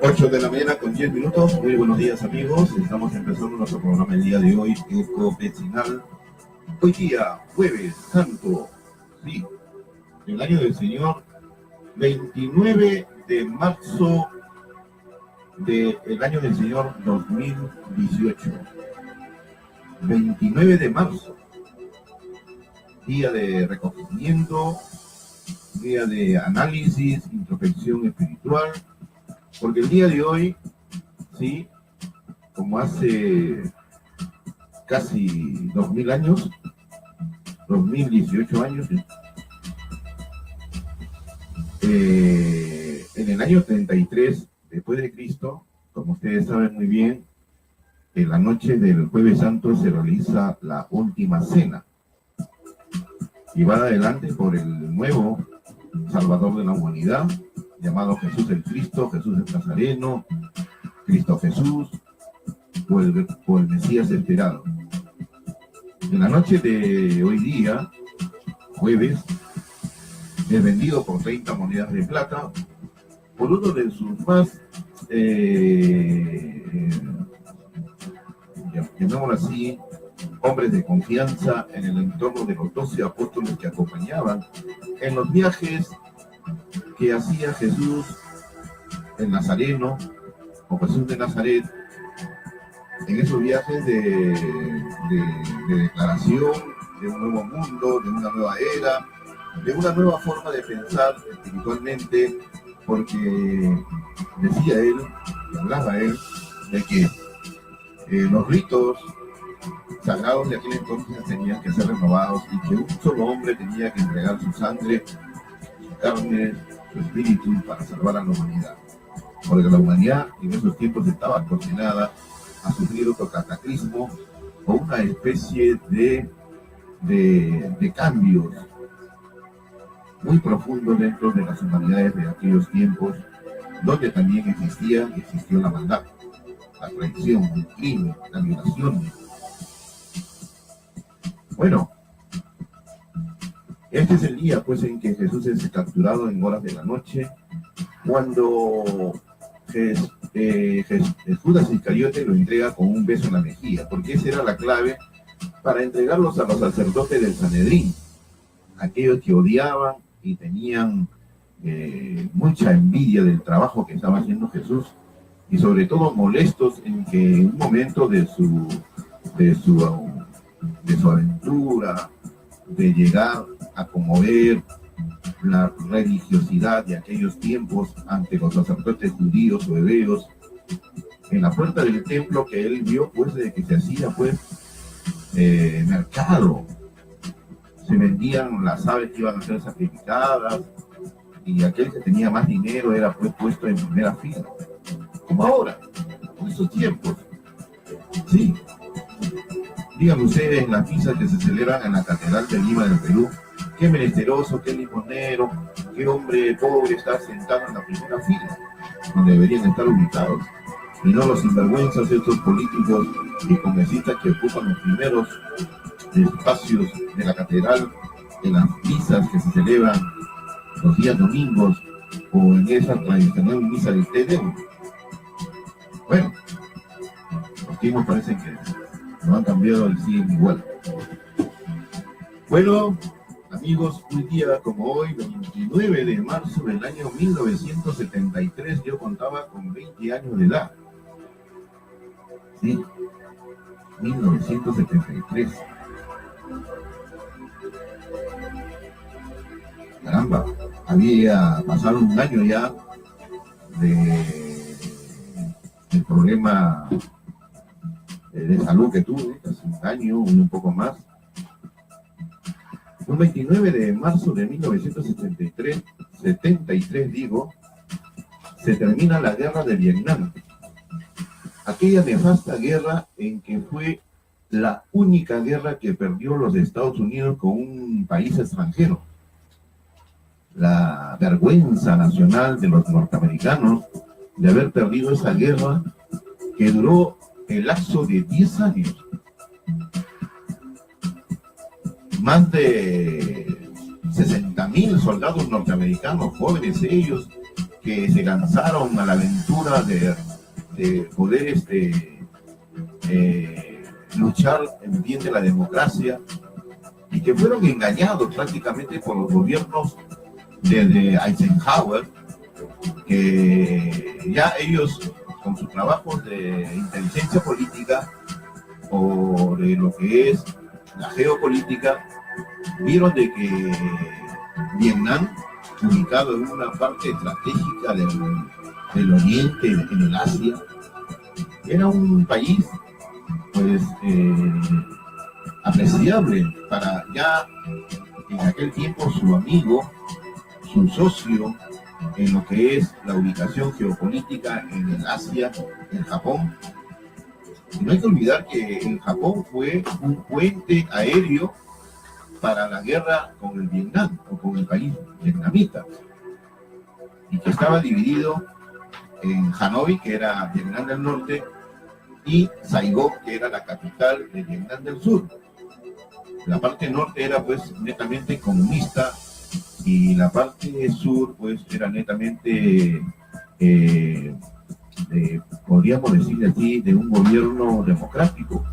8 de la mañana con 10 minutos. Muy buenos días, amigos. Estamos empezando nuestro programa el día de hoy, Eco Vecinal. Hoy día, jueves santo, sí, el año del Señor, 29 de marzo del año del Señor 2018. 29 de marzo, día de recogimiento, día de análisis, introspección espiritual, porque el día de hoy, sí, como hace casi 2000 años, 2018 años, en el año 33 después de Cristo, como ustedes saben muy bien, en la noche del Jueves Santo se realiza la última cena, llevada adelante por el nuevo Salvador de la humanidad, llamado Jesús el Cristo, Jesús el Nazareno, Cristo Jesús, o el Mesías esperado. En la noche de hoy día, jueves, es vendido por 30 monedas de plata por uno de sus más, llamémoslo así, hombres de confianza en el entorno de los 12 apóstoles que acompañaban en los viajes que hacía Jesús el Nazareno o Jesús de Nazaret, en esos viajes de declaración de un nuevo mundo, de una nueva era, de una nueva forma de pensar espiritualmente, porque decía él, y hablaba él, de que los ritos sagrados de aquel entonces tenían que ser renovados y que un solo hombre tenía que entregar su sangre, su carne, su espíritu para salvar a la humanidad. Porque la humanidad en esos tiempos estaba condenada a sufrir otro cataclismo o una especie de cambios muy profundos dentro de las humanidades de aquellos tiempos, donde también existió la maldad, la traición, el crimen, la violación. Bueno, este es el día pues en que Jesús es capturado en horas de la noche, cuando Judas Iscariote lo entrega con un beso en la mejilla, porque esa era la clave para entregarlos a los sacerdotes del Sanedrín, aquellos que odiaban y tenían mucha envidia del trabajo que estaba haciendo Jesús, y sobre todo molestos en que en un momento de su aventura, de llegar a conmover la religiosidad de aquellos tiempos ante los sacerdotes judíos o hebreos, en la puerta del templo que él vio pues de que se hacía pues mercado, se vendían las aves que iban a ser sacrificadas y aquel que tenía más dinero era pues puesto en primera fila, como ahora, en esos tiempos. Sí, díganme ustedes, las misas que se celebran en la Catedral de Lima del Perú, qué menesteroso, qué limonero, qué hombre pobre está sentado en la primera fila, donde deberían estar ubicados, y no los sinvergüenzas de estos políticos y congresistas que ocupan los primeros espacios de la catedral, en las misas que se celebran los días domingos o en esa tradicional misa del Te Deum. Bueno, los tiempos parecen que no han cambiado y siguen igual. Bueno, amigos, un día como hoy, 29 de marzo del año 1973, yo contaba con 20 años de edad. Sí, 1973. Caramba, había pasado un año ya del problema de salud que tuve, casi un año, un poco más. Un 29 de marzo de 1973, se termina la guerra de Vietnam. Aquella nefasta guerra en que fue la única guerra que perdió los Estados Unidos con un país extranjero. La vergüenza nacional de los norteamericanos de haber perdido esa guerra que duró el lapso de 10 años. Más de 60,000 soldados norteamericanos, jóvenes ellos, que se lanzaron a la aventura de poder luchar en bien de la democracia y que fueron engañados prácticamente por los gobiernos de Eisenhower, que ya ellos con sus trabajos de inteligencia política o de lo que es la geopolítica, vieron de que Vietnam, ubicado en una parte estratégica del oriente, en el Asia, era un país pues apreciable para ya en aquel tiempo su amigo, su socio en lo que es la ubicación geopolítica en el Asia, en Japón. Y no hay que olvidar que el Japón fue un puente aéreo para la guerra con el Vietnam o con el país vietnamita, y que estaba dividido en Hanoi, que era Vietnam del Norte, y Saigón, que era la capital de Vietnam del Sur. La parte norte era pues netamente comunista y la parte sur pues era netamente, podríamos decir así, de un gobierno democrático,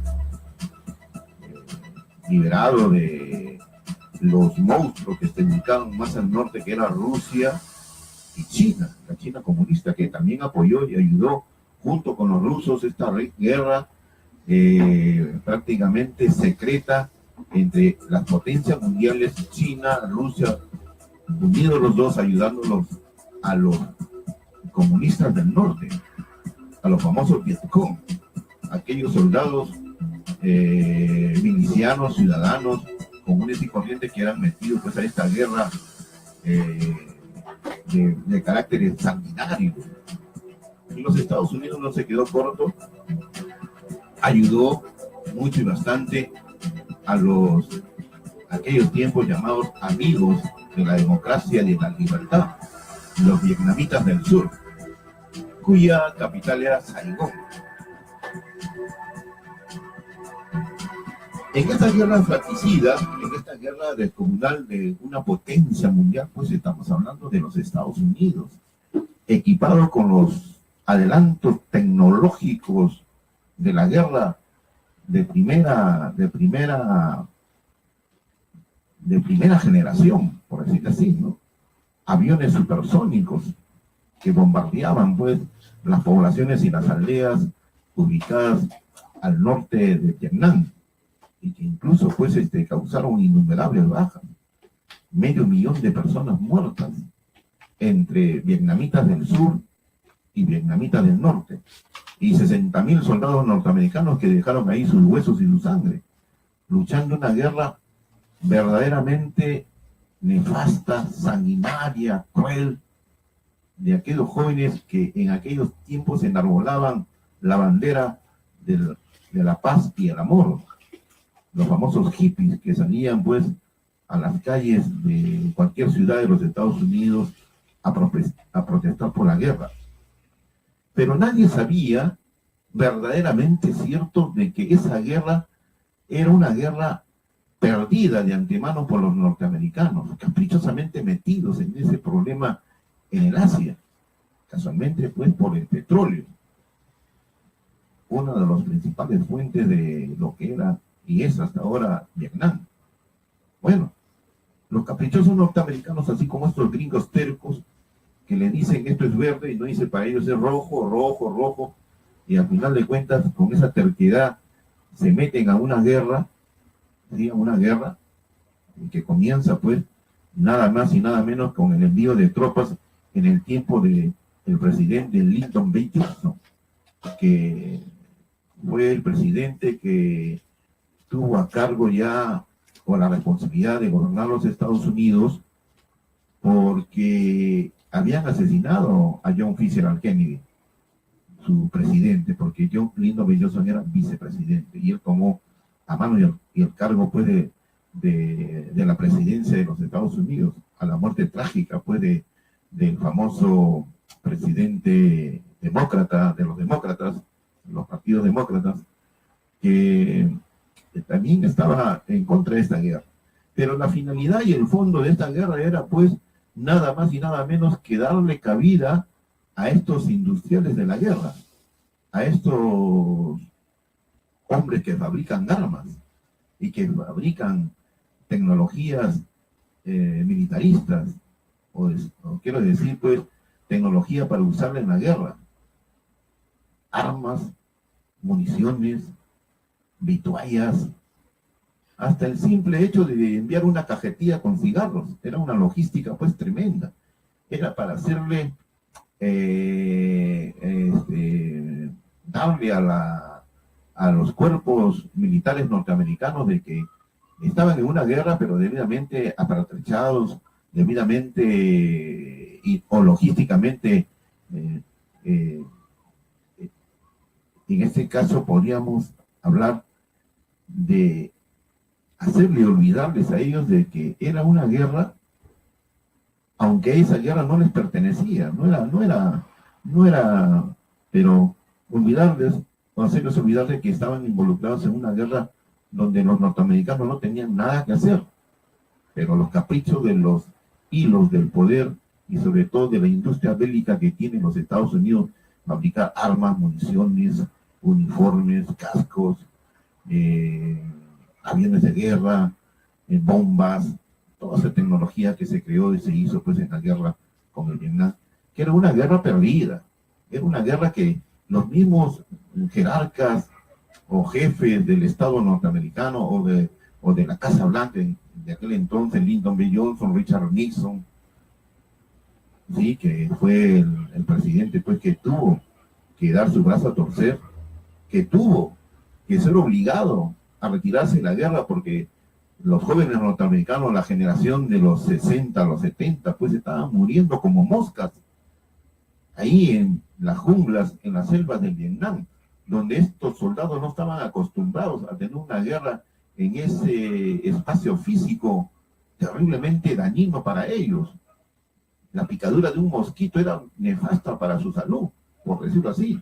liberado de los monstruos que se ubicaban más al norte, que era Rusia y China, la China comunista, que también apoyó y ayudó junto con los rusos esta guerra prácticamente secreta entre las potencias mundiales, China, Rusia, unidos los dos, ayudándolos a los comunistas del norte, a los famosos Vietcong, aquellos soldados milicianos, ciudadanos, comunes y corrientes que eran metidos pues a esta guerra de carácter sanguinario. Y los Estados Unidos no se quedó corto, ayudó mucho y bastante a aquellos tiempos llamados amigos de la democracia y de la libertad, los vietnamitas del sur, cuya capital era Saigón. En esta guerra fratricida, en esta guerra descomunal de una potencia mundial, pues estamos hablando de los Estados Unidos, equipados con los adelantos tecnológicos de la guerra de primera generación, por decirlo así, ¿no? Aviones supersónicos que bombardeaban pues las poblaciones y las aldeas ubicadas al norte de Vietnam, y que incluso pues causaron innumerables bajas, 500,000 de personas muertas entre vietnamitas del sur y vietnamitas del norte, y 60,000 soldados norteamericanos que dejaron ahí sus huesos y su sangre, luchando una guerra verdaderamente nefasta, sanguinaria, cruel, de aquellos jóvenes que en aquellos tiempos enarbolaban la bandera de la paz y el amor, los famosos hippies que salían pues a las calles de cualquier ciudad de los Estados Unidos a protestar por la guerra. Pero nadie sabía verdaderamente cierto de que esa guerra era una guerra perdida de antemano por los norteamericanos, caprichosamente metidos en ese problema en el Asia, casualmente pues por el petróleo, una de las principales fuentes de lo que era y es hasta ahora Vietnam. Bueno, los caprichosos norteamericanos, así como estos gringos tercos que le dicen esto es verde y no dice para ellos es rojo, rojo, rojo, y al final de cuentas con esa terquedad se meten a una guerra, ¿sí? Una guerra que comienza pues nada más y nada menos con el envío de tropas en el tiempo del presidente Lyndon B. Johnson, que fue el presidente que tuvo a cargo ya con la responsabilidad de gobernar los Estados Unidos porque habían asesinado a John Fitzgerald Kennedy, su presidente, porque John Lyndon B. Johnson era vicepresidente y él tomó a mano y el cargo pues de la presidencia de los Estados Unidos a la muerte trágica pues del famoso presidente demócrata, de los demócratas, los partidos demócratas, que también estaba en contra de esta guerra. Pero la finalidad y el fondo de esta guerra era pues nada más y nada menos que darle cabida a estos industriales de la guerra, a estos hombres que fabrican armas y que fabrican tecnologías militaristas, o quiero decir, pues, tecnología para usarla en la guerra, armas, municiones, vituallas, hasta el simple hecho de enviar una cajetilla con cigarros, era una logística pues tremenda, era para hacerle, darle a los cuerpos militares norteamericanos de que estaban en una guerra, pero debidamente apertrechados, debidamente o logísticamente, en este caso podríamos hablar de hacerle olvidarles a ellos de que era una guerra, aunque esa guerra no les pertenecía, no era, pero olvidarles, o hacerles olvidar de que estaban involucrados en una guerra donde los norteamericanos no tenían nada que hacer, pero los caprichos de los hilos del poder y sobre todo de la industria bélica que tienen los Estados Unidos, fabricar armas, municiones, uniformes, cascos, aviones de guerra, bombas, toda esa tecnología que se creó y se hizo pues en la guerra con el Vietnam, que era una guerra perdida, era una guerra que los mismos jerarcas o jefes del Estado norteamericano o de la Casa Blanca de aquel entonces, Lyndon B. Johnson, Richard Nixon, sí, que fue el presidente pues que tuvo que dar su brazo a torcer, que tuvo que ser obligado a retirarse de la guerra porque los jóvenes norteamericanos, la generación de los 60, los 70, pues estaban muriendo como moscas ahí en las junglas, en las selvas del Vietnam, donde estos soldados no estaban acostumbrados a tener una guerra en ese espacio físico terriblemente dañino para ellos. La picadura de un mosquito era nefasta para su salud, por decirlo así,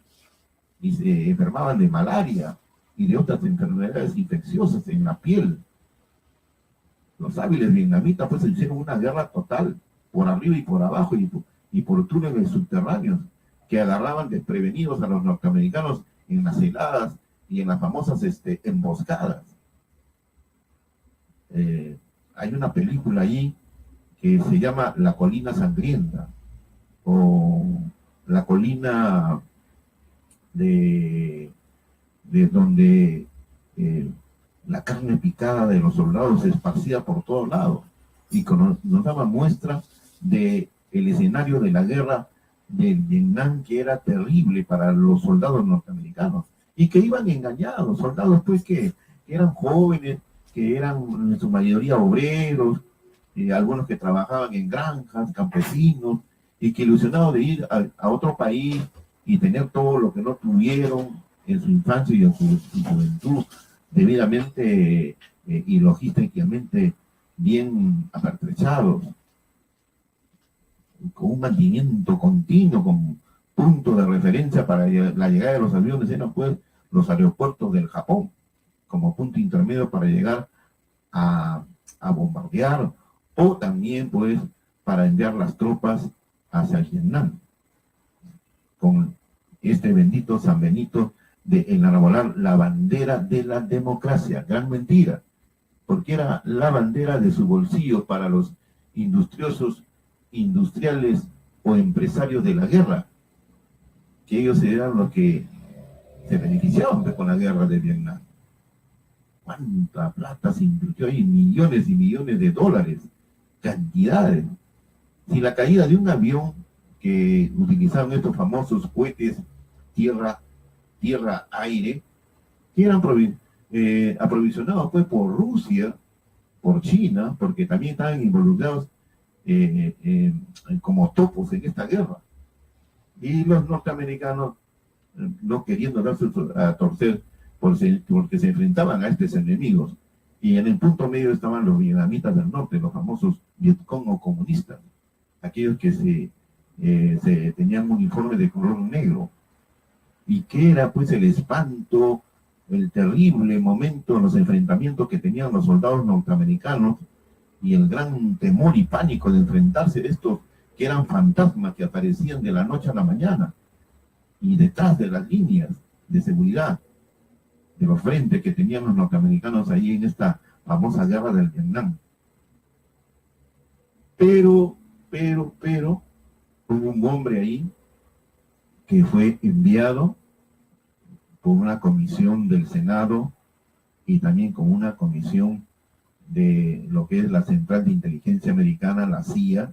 y se enfermaban de malaria y de otras enfermedades infecciosas en la piel. Los hábiles vietnamitas pues hicieron una guerra total, por arriba y por abajo, y por túneles subterráneos, que agarraban desprevenidos a los norteamericanos en las heladas y en las famosas emboscadas. Hay una película allí que se llama La Colina Sangrienta, o La Colina de donde la carne picada de los soldados se esparcía por todos lados, y nos daba muestra de el escenario de la guerra del Vietnam, que era terrible para los soldados norteamericanos, y que iban engañados, soldados pues que eran jóvenes, que eran en su mayoría obreros, algunos que trabajaban en granjas, campesinos, y que ilusionados de ir a otro país y tener todo lo que no tuvieron en su infancia y en su juventud, debidamente y logísticamente bien apertrechados, con un mantenimiento continuo, con punto de referencia para la llegada de los aviones, eran pues los aeropuertos del Japón, como punto intermedio para llegar a bombardear, o también pues para enviar las tropas hacia Vietnam, con este bendito San Benito de enarbolar la bandera de la democracia. Gran mentira, porque era la bandera de su bolsillo para los industriales o empresarios de la guerra, que ellos eran los que se beneficiaban con la guerra de Vietnam. ¿Cuánta plata se invirtió ahí? Millones y millones de dólares, cantidades. Si la caída de un avión que utilizaban estos famosos cohetes tierra-aire, que eran aprovisionados pues por Rusia, por China, porque también estaban involucrados como topos en esta guerra. Y los norteamericanos, no queriendo darse a torcer porque se enfrentaban a estos enemigos, y en el punto medio estaban los vietnamitas del norte, los famosos Vietcong o comunistas, aquellos que se tenían un uniforme de color negro, y que era pues el espanto, el terrible momento, los enfrentamientos que tenían los soldados norteamericanos y el gran temor y pánico de enfrentarse a estos que eran fantasmas que aparecían de la noche a la mañana y detrás de las líneas de seguridad de los frentes que tenían los norteamericanos ahí en esta famosa guerra del Vietnam. Pero, hubo un hombre ahí que fue enviado con una comisión del Senado y también con una comisión de lo que es la Central de Inteligencia Americana, la CIA,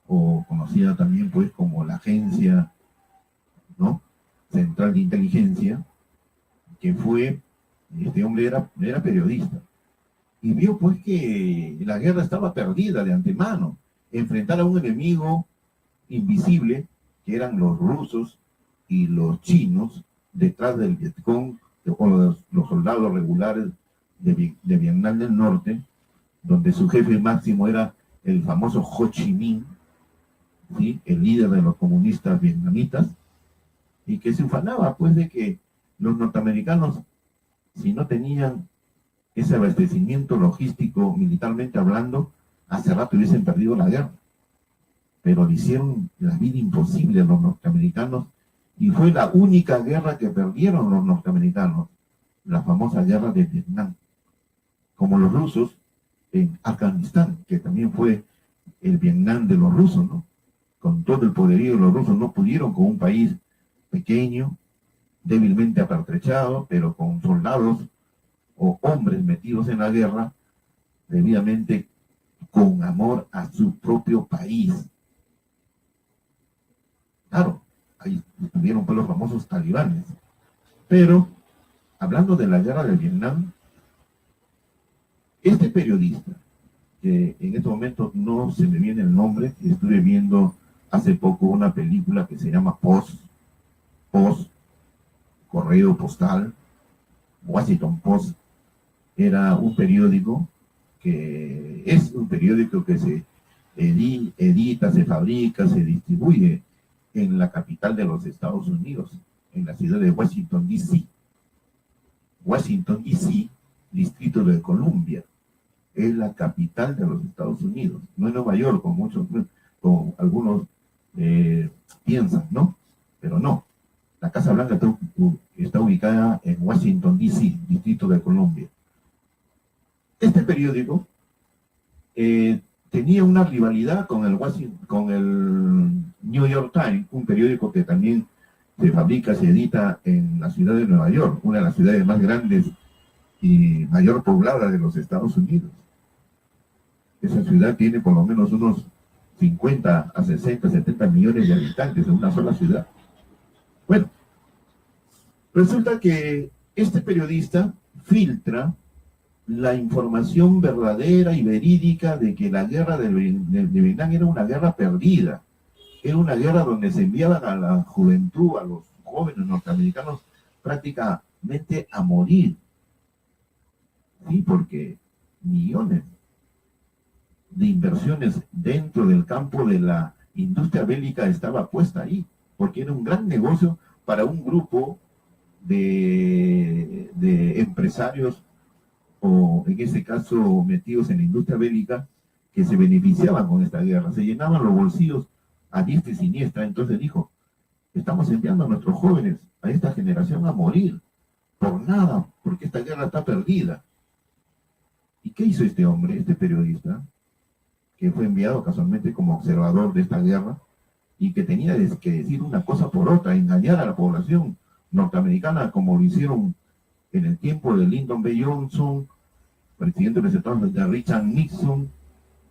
o conocida también pues como la Agencia, ¿no?, Central de Inteligencia, que fue, este hombre era periodista, y vio pues que la guerra estaba perdida de antemano, enfrentar a un enemigo invisible, que eran los rusos y los chinos, detrás del Vietcong, o los soldados regulares de Vietnam del Norte, donde su jefe máximo era el famoso Ho Chi Minh, ¿sí?, el líder de los comunistas vietnamitas, y que se ufanaba pues de que los norteamericanos, si no tenían ese abastecimiento logístico militarmente hablando, hace rato hubiesen perdido la guerra. Pero le hicieron la vida imposible a los norteamericanos, y fue la única guerra que perdieron los norteamericanos, la famosa guerra de Vietnam. Como los rusos en Afganistán, que también fue el Vietnam de los rusos, ¿no? Con todo el poderío, los rusos no pudieron con un país pequeño, débilmente apertrechado, pero con soldados o hombres metidos en la guerra, debidamente con amor a su propio país. Claro, ahí estuvieron pues los famosos talibanes. Pero, hablando de la guerra de Vietnam, este periodista, que en este momento no se me viene el nombre, estuve viendo hace poco una película que se llama Post, correo postal, Washington Post, era un periódico que es un periódico que se edita, se fabrica, se distribuye en la capital de los Estados Unidos, en la ciudad de Washington, D.C. Washington, D.C., Distrito de Columbia, es la capital de los Estados Unidos. No es Nueva York, como algunos piensan, ¿no? Pero no. La Casa Blanca está ubicada en Washington, D.C., Distrito de Columbia. Este periódico tenía una rivalidad con el New York Times, un periódico que también se fabrica, se edita en la ciudad de Nueva York, una de las ciudades más grandes y mayor poblada de los Estados Unidos. Esa ciudad tiene por lo menos unos 50 a 60, 70 millones de habitantes en una sola ciudad. Bueno, resulta que este periodista filtra la información verdadera y verídica de que la guerra de Vietnam era una guerra perdida. Era una guerra donde se enviaban a la juventud, a los jóvenes norteamericanos, prácticamente a morir. Sí, porque millones de inversiones dentro del campo de la industria bélica estaba puesta ahí, porque era un gran negocio para un grupo de empresarios, o en este caso metidos en la industria bélica, que se beneficiaban con esta guerra, se llenaban los bolsillos a diestra y siniestra. Entonces dijo, estamos enviando a nuestros jóvenes, a esta generación, a morir por nada, porque esta guerra está perdida. ¿Y qué hizo este hombre, este periodista, que fue enviado casualmente como observador de esta guerra, y que tenía que decir una cosa por otra, engañar a la población norteamericana, como lo hicieron en el tiempo de Lyndon B. Johnson, presidente de los Estados Unidos, de Richard Nixon,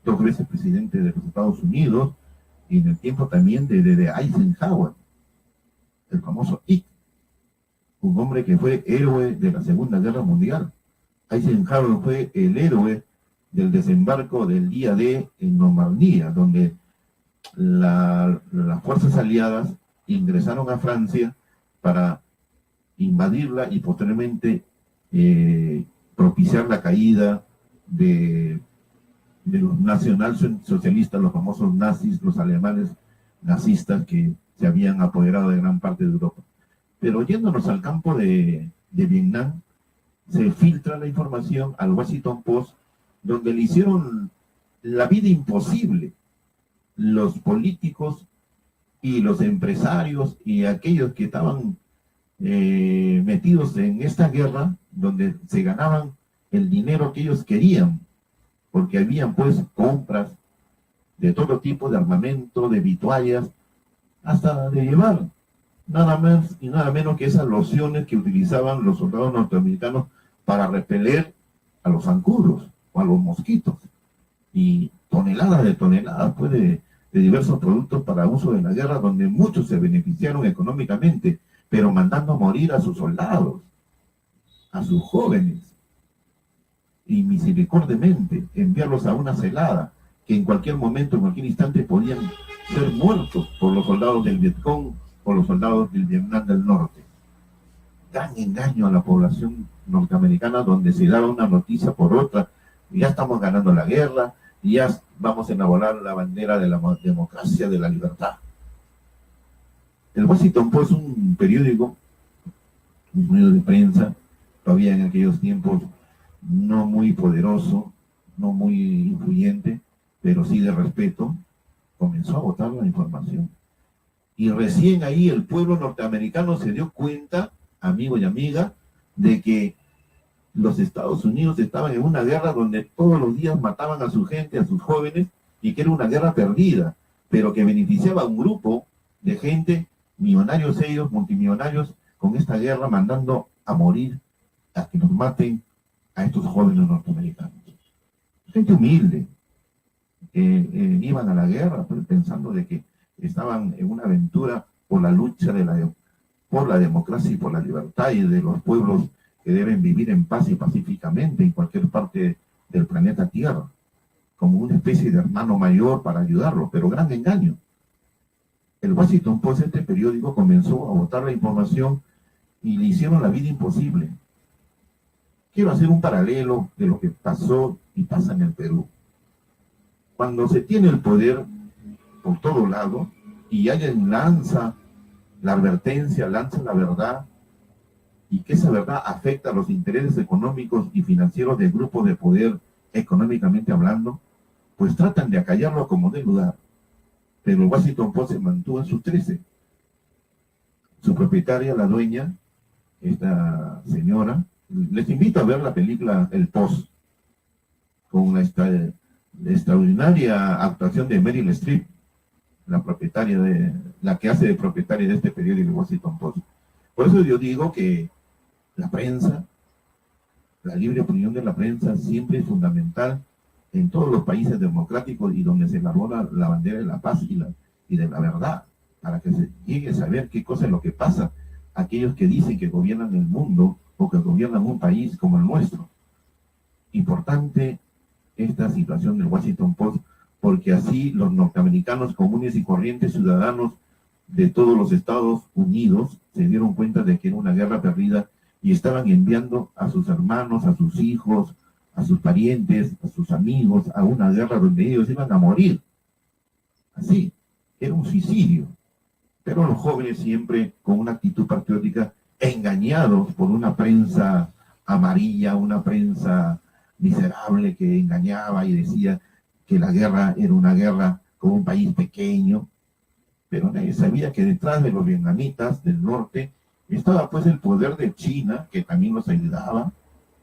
2 veces presidente de los Estados Unidos, y en el tiempo también de Eisenhower, el famoso Ike, un hombre que fue héroe de la Segunda Guerra Mundial. Eisenhower fue el héroe del desembarco del día D en Normandía, donde las fuerzas aliadas ingresaron a Francia para invadirla y posteriormente propiciar la caída de los nacionalsocialistas, los famosos nazis, los alemanes nazistas que se habían apoderado de gran parte de Europa. Pero yéndonos al campo de Vietnam, se filtra la información al Washington Post donde le hicieron la vida imposible los políticos y los empresarios y aquellos que estaban metidos en esta guerra, donde se ganaban el dinero que ellos querían, porque habían pues compras de todo tipo de armamento, de vituallas, hasta de llevar nada más y nada menos que esas lociones que utilizaban los soldados norteamericanos para repeler a los zancudos o a los mosquitos, y toneladas pues, de diversos productos para uso de la guerra, donde muchos se beneficiaron económicamente, pero mandando a morir a sus soldados, a sus jóvenes, y misericordiamente enviarlos a una celada, que en cualquier momento, en cualquier instante podían ser muertos por los soldados del Vietcong o los soldados del Vietnam del Norte. Gran engaño a la población norteamericana, donde se daba una noticia por otra: ya estamos ganando la guerra, y ya vamos a enarbolar la bandera de la democracia, de la libertad. El Washington Post es un periódico, un medio de prensa, todavía en aquellos tiempos no muy poderoso, no muy influyente, pero sí de respeto, comenzó a botar la información. Y recién ahí el pueblo norteamericano se dio cuenta, amigo y amiga, de que los Estados Unidos estaban en una guerra donde todos los días mataban a su gente, a sus jóvenes, y que era una guerra perdida, pero que beneficiaba a un grupo de gente, millonarios ellos, multimillonarios, con esta guerra, mandando a morir, a que nos maten a estos jóvenes norteamericanos. Gente humilde, iban a la guerra pues, pensando de que estaban en una aventura por la lucha por la democracia y por la libertad, y de los pueblos que deben vivir en paz y pacíficamente en cualquier parte del planeta Tierra, como una especie de hermano mayor para ayudarlos, pero gran engaño. El Washington Post, este periódico, comenzó a botar la información y le hicieron la vida imposible. Quiero hacer un paralelo de lo que pasó y pasa en el Perú. Cuando se tiene el poder por todo lado y alguien lanza la advertencia, lanza la verdad, y que esa verdad afecta a los intereses económicos y financieros del grupo de poder, económicamente hablando, pues tratan de acallarlo como de lugar. Pero el Washington Post se mantuvo en sus 13. Su propietaria, la dueña, esta señora, les invito a ver la película El Post, con la extraordinaria actuación de Meryl Streep, la que hace de propietaria de este periódico, el Washington Post. Por eso yo digo que la prensa, la libre opinión de la prensa, siempre es fundamental en todos los países democráticos y donde se elabora la bandera de la paz y de la verdad, para que se llegue a saber qué cosa es lo que pasa a aquellos que dicen que gobiernan el mundo o que gobiernan un país como el nuestro. Importante esta situación del Washington Post, porque así los norteamericanos comunes y corrientes, ciudadanos de todos los Estados Unidos, se dieron cuenta de que era una guerra perdida y estaban enviando a sus hermanos, a sus hijos, a sus parientes, a sus amigos, a una guerra donde ellos iban a morir. Así, era un suicidio. Pero los jóvenes, siempre con una actitud patriótica, engañados por una prensa amarilla, una prensa miserable que engañaba y decía que la guerra era una guerra con un país pequeño, pero nadie sabía que detrás de los vietnamitas del norte estaba pues el poder de China, que también los ayudaba,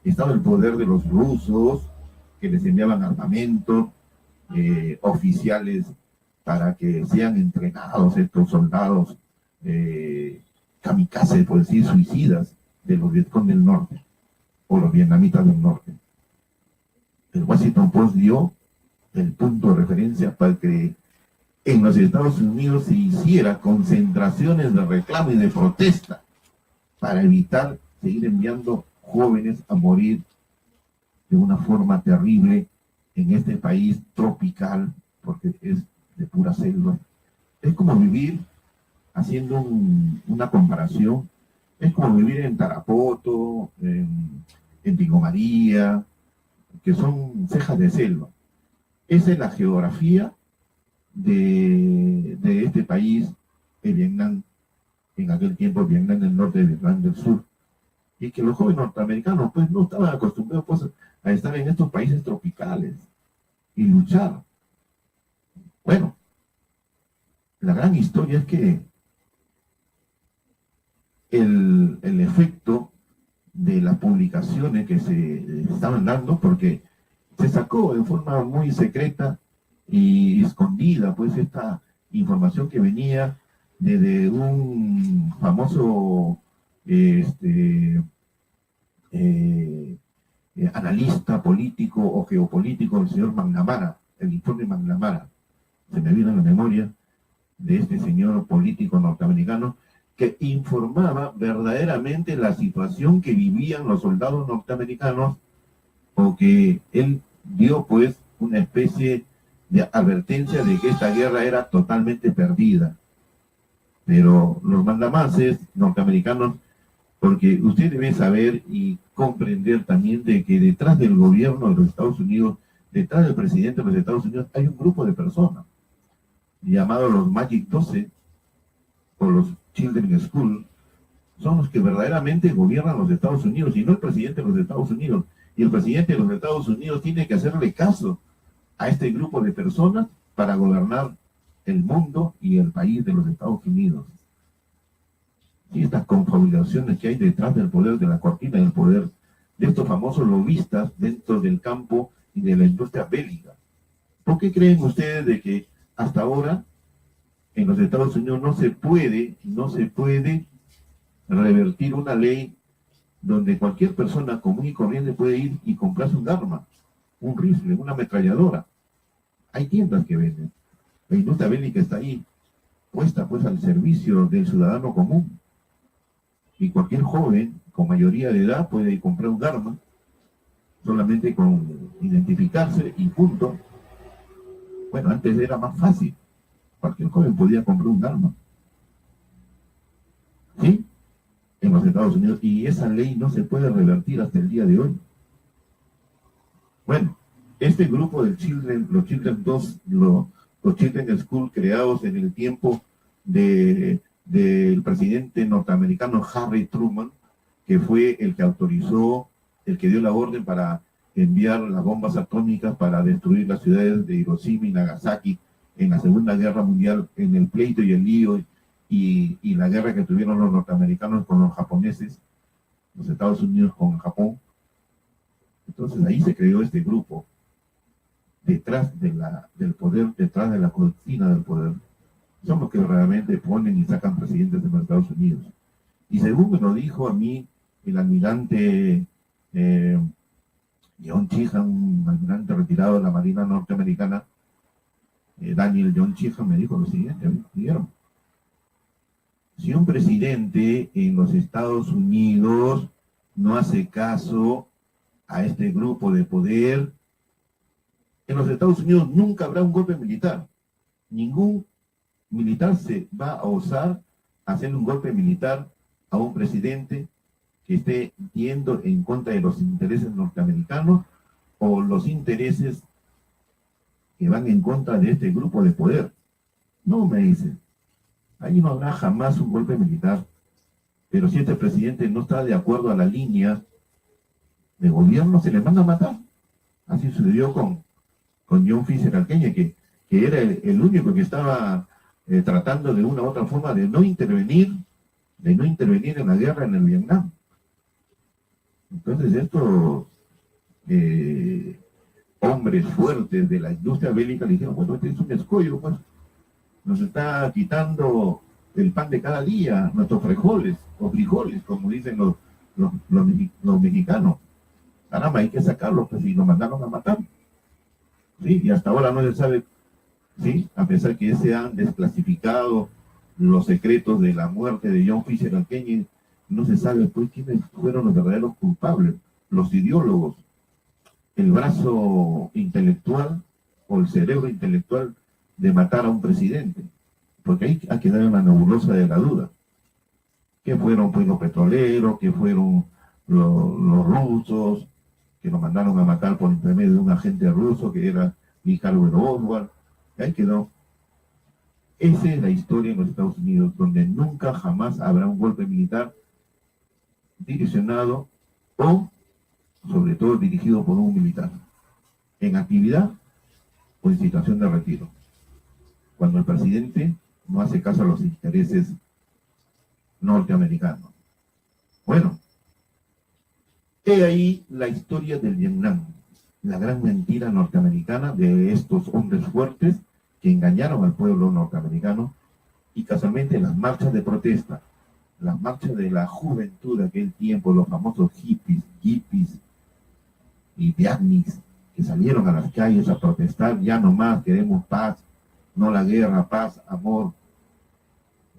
estaba el poder de los rusos, que les enviaban armamento, oficiales para que sean entrenados estos soldados kamikazes, por decir, suicidas de los Vietcong del norte, o los vietnamitas del norte. El Washington Post dio el punto de referencia para que en los Estados Unidos se hiciera concentraciones de reclamo y de protesta para evitar seguir enviando jóvenes a morir de una forma terrible en este país tropical, porque es de pura selva. Es como vivir, haciendo una comparación, es como vivir en Tarapoto, en Pico María, que son cejas de selva. Esa es la geografía de este país, el Vietnam, en aquel tiempo el Vietnam del norte y el Vietnam del sur, y que los jóvenes norteamericanos pues no estaban acostumbrados pues, a estar en estos países tropicales y luchar. Bueno, la gran historia es que el efecto de las publicaciones que se estaban dando, porque se sacó de forma muy secreta y escondida, pues, esta información que venía de un famoso analista político o geopolítico, el señor McNamara, el informe McNamara. Se me vino en la memoria de este señor político norteamericano que informaba verdaderamente la situación que vivían los soldados norteamericanos, o que él dio pues una especie de advertencia de que esta guerra era totalmente perdida. Pero los mandamases norteamericanos, porque usted debe saber y comprender también de que detrás del gobierno de los Estados Unidos, detrás del presidente de los Estados Unidos, hay un grupo de personas llamados los Magic 12 o los Children's School. Son los que verdaderamente gobiernan los Estados Unidos y no el presidente de los Estados Unidos. Y el presidente de los Estados Unidos tiene que hacerle caso a este grupo de personas para gobernar el mundo y el país de los Estados Unidos. Y estas confabulaciones que hay detrás del poder, de la cortina del poder, de estos famosos lobistas dentro del campo y de la industria bélica. ¿Por qué creen ustedes de que hasta ahora en los Estados Unidos no se puede revertir una ley donde cualquier persona común y corriente puede ir y comprarse un arma, un rifle, una ametralladora? Hay tiendas que venden. La industria bélica está ahí, puesta pues al servicio del ciudadano común. Y cualquier joven con mayoría de edad puede ir a comprar un arma, solamente con identificarse y punto. Bueno, antes era más fácil. Cualquier joven podía comprar un arma. ¿Sí? En los Estados Unidos. Y esa ley no se puede revertir hasta el día de hoy. Bueno, este grupo de los Children 2, los Children's School, creados en el tiempo del presidente norteamericano Harry Truman, que fue el que autorizó, el que dio la orden para enviar las bombas atómicas para destruir las ciudades de Hiroshima y Nagasaki en la Segunda Guerra Mundial, en el pleito y el lío y la guerra que tuvieron los norteamericanos con los japoneses, los Estados Unidos con Japón. Entonces ahí se creó este grupo, detrás del poder, detrás de la cortina del poder. Son los que realmente ponen y sacan presidentes de los Estados Unidos. Y según me lo dijo a mí el almirante John Cheehan, un almirante retirado de la Marina norteamericana, Daniel John Cheehan, me dijo lo siguiente: ¿vieron? Si un presidente en los Estados Unidos no hace caso a este grupo de poder, en los Estados Unidos nunca habrá un golpe militar. Ningún militar se va a osar hacer un golpe militar a un presidente que esté yendo en contra de los intereses norteamericanos o los intereses que van en contra de este grupo de poder. No, me dicen, ahí no habrá jamás un golpe militar. Pero si este presidente no está de acuerdo a la línea de gobierno, se le manda a matar. Así sucedió con John Fisher Alqueñe, que era el único que estaba tratando de una u otra forma de no intervenir en la guerra en el Vietnam. Entonces estos hombres fuertes de la industria bélica le dijeron: bueno, este es un escollo, pues, nos está quitando el pan de cada día, nuestros frijoles, o frijoles, como dicen los mexicanos. Caramba, hay que sacarlos, pues, y lo mandaron a matar. ¿Sí? Y hasta ahora no se sabe, ¿sí? A pesar que se han desclasificado los secretos de la muerte de John Fisher Alqueñe, no se sabe pues quiénes fueron los verdaderos culpables, los ideólogos, el brazo intelectual o el cerebro intelectual de matar a un presidente, porque ahí ha quedado en la nebulosa de la duda. ¿Qué fueron pues los petroleros? ¿Qué fueron los rusos que nos mandaron a matar por intermedio de un agente ruso que era Lee Harvey Oswald? Ahí quedó. Esa es la historia en los Estados Unidos, donde nunca jamás habrá un golpe militar direccionado o sobre todo dirigido por un militar, en actividad o en situación de retiro, cuando el presidente no hace caso a los intereses norteamericanos. Bueno, he ahí la historia del Vietnam, la gran mentira norteamericana de estos hombres fuertes que engañaron al pueblo norteamericano, y casualmente las marchas de protesta, las marchas de la juventud de aquel tiempo, los famosos hippies y beatniks, que salieron a las calles a protestar: ya no más, queremos paz, no la guerra, paz, amor.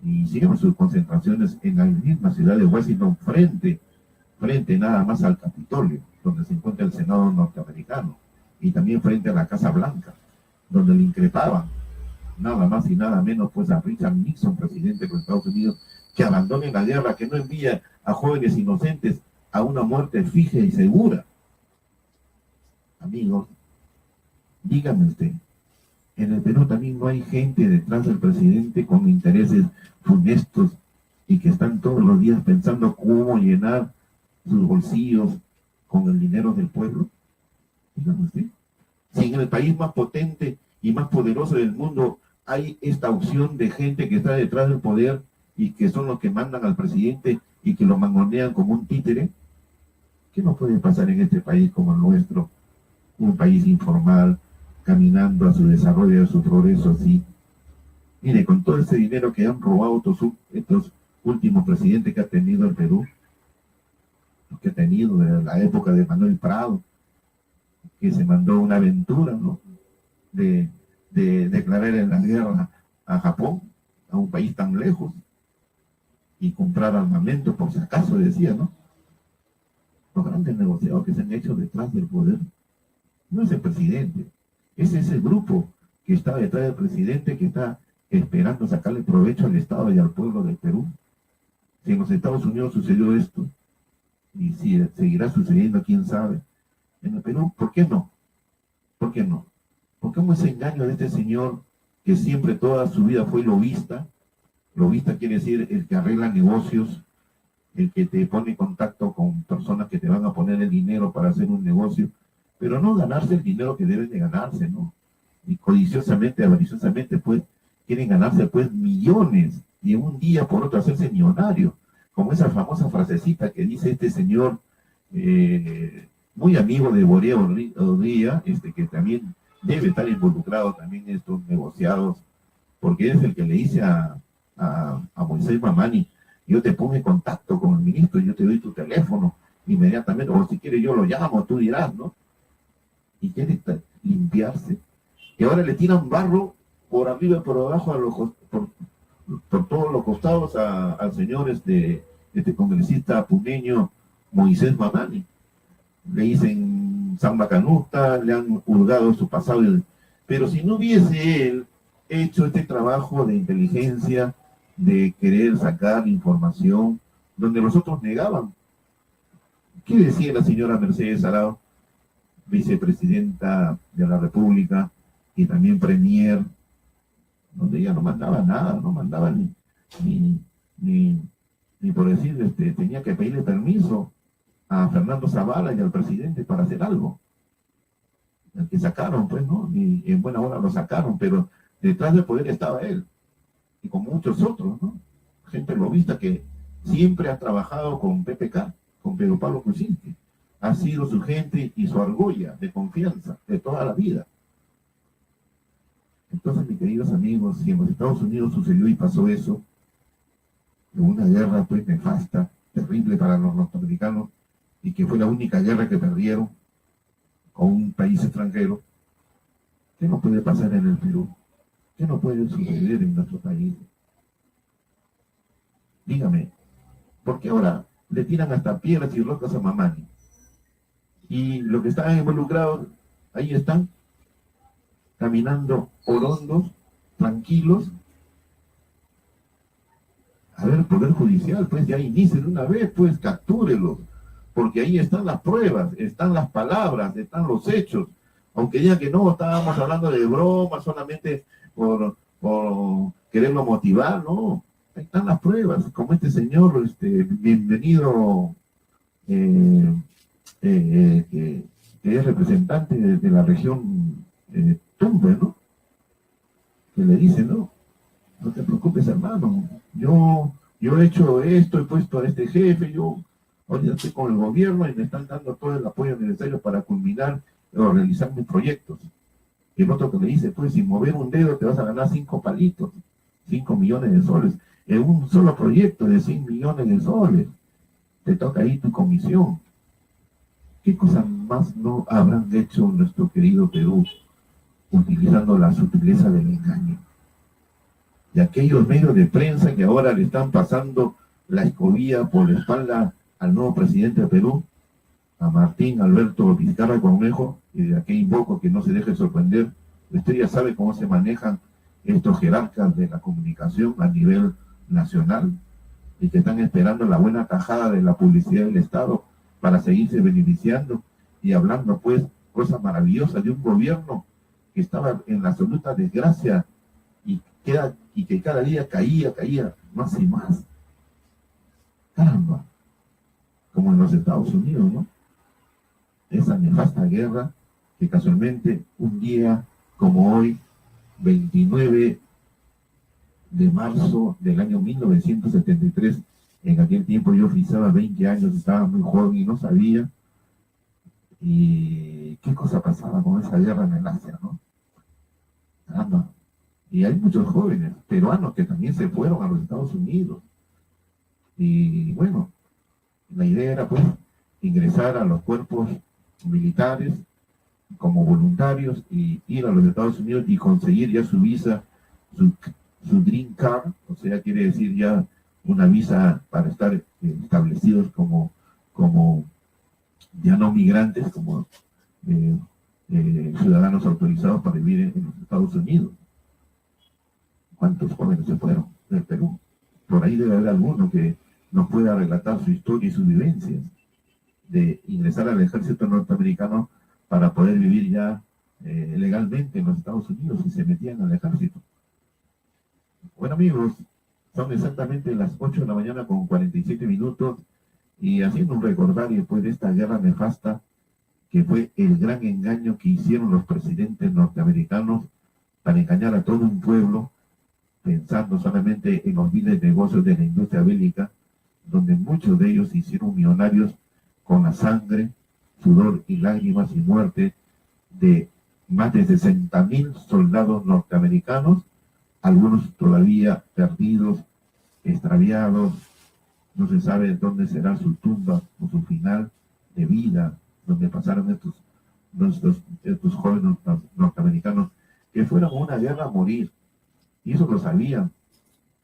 Y hicieron sus concentraciones en la misma ciudad de Washington, frente nada más al Capitolio, donde se encuentra el Senado norteamericano, y también frente a la Casa Blanca, donde le increpaban nada más y nada menos pues a Richard Nixon, presidente de los Estados Unidos, que abandone la guerra, que no envía a jóvenes inocentes a una muerte fija y segura. Amigos, dígame usted, en el Perú también no hay gente detrás del presidente con intereses funestos y que están todos los días pensando cómo llenar sus bolsillos con el dinero del pueblo. Dígame usted, si en el país más potente y más poderoso del mundo hay esta opción de gente que está detrás del poder y que son los que mandan al presidente y que lo mangonean como un títere, ¿qué no puede pasar en este país como el nuestro? Un país informal, caminando a su desarrollo, a su progreso así. Mire, con todo ese dinero que han robado estos últimos presidentes que ha tenido el Perú, que ha tenido de la época de Manuel Prado, que se mandó una aventura, ¿no?, de declarar en la guerra a Japón, a un país tan lejos, y comprar armamento por si acaso, decía, ¿no? Los grandes negociados que se han hecho detrás del poder no es el presidente, ese es el grupo que está detrás del presidente, que está esperando sacarle provecho al Estado y al pueblo del Perú. Si en los Estados Unidos sucedió esto, y si seguirá sucediendo, quién sabe, en el Perú, ¿por qué no? ¿Por qué no? ¿Por qué ese engaño de este señor que siempre toda su vida fue lobista? Lobista quiere decir el que arregla negocios, el que te pone en contacto con personas que te van a poner el dinero para hacer un negocio, pero no ganarse el dinero que deben de ganarse, ¿no? Y codiciosamente, avariciosamente, pues, quieren ganarse, pues, millones, y en un día por otro hacerse millonario, como esa famosa frasecita que dice este señor, muy amigo de Borea Odía, que también debe estar involucrado también en estos negociados, porque es el que le dice a Moisés Mamani: yo te pongo en contacto con el ministro, yo te doy tu teléfono inmediatamente, o si quieres yo lo llamo, tú dirás, ¿no? Y quiere limpiarse, y ahora le tiran barro por arriba y por abajo por todos los costados al señor este congresista puneño Moisés Mamani. Le dicen Samba Canuta, le han hurgado su pasado, pero si no hubiese él hecho este trabajo de inteligencia, de querer sacar información, donde los otros negaban. ¿Qué decía la señora Mercedes Arao, vicepresidenta de la República y también premier, donde ella no mandaba nada, no mandaba ni por decir, tenía que pedirle permiso a Fernando Zavala y al presidente para hacer algo? El que sacaron, pues, ¿no? Y en buena hora lo sacaron, pero detrás del poder estaba él, y con muchos otros, ¿no? Gente lobista que siempre ha trabajado con PPK, con Pedro Pablo Kuczynski. Ha sido su gente y su argolla de confianza de toda la vida. Entonces, mis queridos amigos, si en los Estados Unidos sucedió y pasó eso, de una guerra pues nefasta, terrible para los norteamericanos, y que fue la única guerra que perdieron con un país extranjero, ¿qué no puede pasar en el Perú? ¿Qué no puede suceder en nuestro país? Dígame, ¿por qué ahora le tiran hasta piedras y rocas a Mamani? Y los que estaban involucrados, ahí están, caminando orondos, tranquilos. A ver, Poder Judicial, pues ya inicie de una vez, pues captúrelos, porque ahí están las pruebas, están las palabras, están los hechos. Aunque digan que no, estábamos hablando de broma solamente por quererlo motivar, no. Ahí están las pruebas, como este señor, bienvenido que es representante de la región Tumbes, ¿no? Que le dice, no, no te preocupes, hermano, yo he hecho esto, he puesto a este jefe, yo ahorita estoy con el gobierno y me están dando todo el apoyo necesario para culminar o realizar mis proyectos. Y el otro que le dice, pues sin mover un dedo te vas a ganar 5 palitos, 5 millones de soles, en un solo proyecto de 100 millones de soles. Te toca ahí tu comisión. ¿Qué cosas más no habrán hecho nuestro querido Perú utilizando la sutileza del engaño? Y aquellos medios de prensa que ahora le están pasando la escobilla por la espalda al nuevo presidente de Perú, a Martín Alberto Vizcarra Cornejo, y de aquí invoco que no se deje sorprender. Usted ya sabe cómo se manejan estos jerarcas de la comunicación a nivel nacional y que están esperando la buena tajada de la publicidad del Estado para seguirse beneficiando y hablando pues cosas maravillosas de un gobierno que estaba en la absoluta desgracia y que cada día caía más y más. Caramba, como en los Estados Unidos, ¿no? Esa nefasta guerra que casualmente un día como hoy, 29 de marzo del año 1973, en aquel tiempo yo oficiaba 20 años, estaba muy joven y no sabía y qué cosa pasaba con esa guerra en el Asia, ¿no? Caramba. Y hay muchos jóvenes peruanos que también se fueron a los Estados Unidos. Y bueno, la idea era pues ingresar a los cuerpos militares como voluntarios y ir a los Estados Unidos y conseguir ya su visa, su, su green card, o sea, quiere decir ya una visa para estar establecidos como ya no migrantes, como ciudadanos autorizados para vivir en los Estados Unidos. ¿Cuántos jóvenes se fueron del Perú? Por ahí debe haber alguno que nos pueda relatar su historia y sus vivencias de ingresar al ejército norteamericano para poder vivir ya legalmente en los Estados Unidos y se metían al ejército. Bueno amigos, son exactamente las 8 de la mañana con 47 minutos y haciendo un recordario después de esta guerra nefasta que fue el gran engaño que hicieron los presidentes norteamericanos para engañar a todo un pueblo pensando solamente en los miles de negocios de la industria bélica, donde muchos de ellos se hicieron millonarios con la sangre, sudor y lágrimas y muerte de más de 60.000 soldados norteamericanos, algunos todavía perdidos, extraviados, no se sabe dónde será su tumba o su final de vida, donde pasaron estos jóvenes norteamericanos que fueron a una guerra a morir. Y eso lo sabían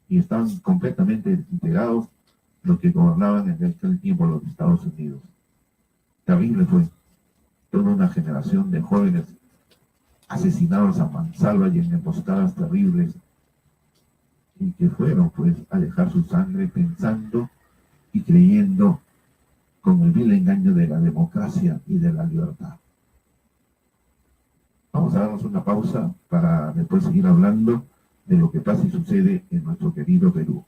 y estaban completamente enterados los que gobernaban en aquel tiempo los Estados Unidos. Terrible fue toda una generación de jóvenes asesinados a mansalva y en emboscadas terribles y que fueron pues a dejar su sangre pensando y creyendo con el vil engaño de la democracia y de la libertad. Vamos a darnos una pausa para después seguir hablando de lo que pasa y sucede en nuestro querido Perú.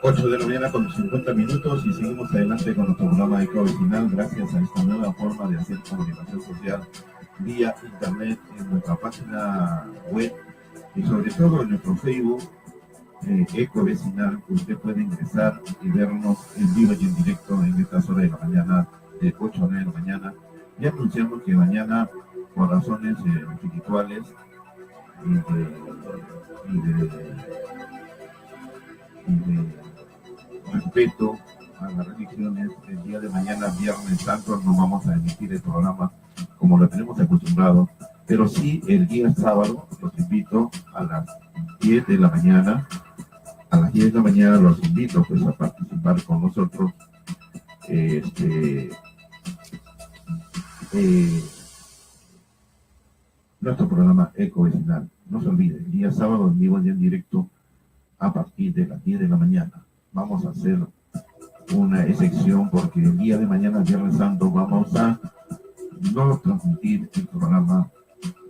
8 de la mañana con 50 minutos y seguimos adelante con nuestro programa Eco Vecinal gracias a esta nueva forma de hacer comunicación social vía internet en nuestra página web y sobre todo en nuestro Facebook Eco Vecinal. Usted puede ingresar y vernos en vivo y en directo en estas horas de la mañana, de 8 a 9 de la mañana. Y anunciamos que mañana, por razones espirituales y de respeto a las religiones, el día de mañana, Viernes Santo, no vamos a emitir el programa como lo tenemos acostumbrado, pero sí el día sábado los invito a las 10 de la mañana. A las 10 de la mañana los invito pues a participar con nosotros nuestro programa Eco Vecinal. No se olvide, el día sábado en vivo y en directo a partir de las 10 de la mañana. Vamos a hacer una excepción porque el día de mañana, Viernes Santo, vamos a no transmitir el programa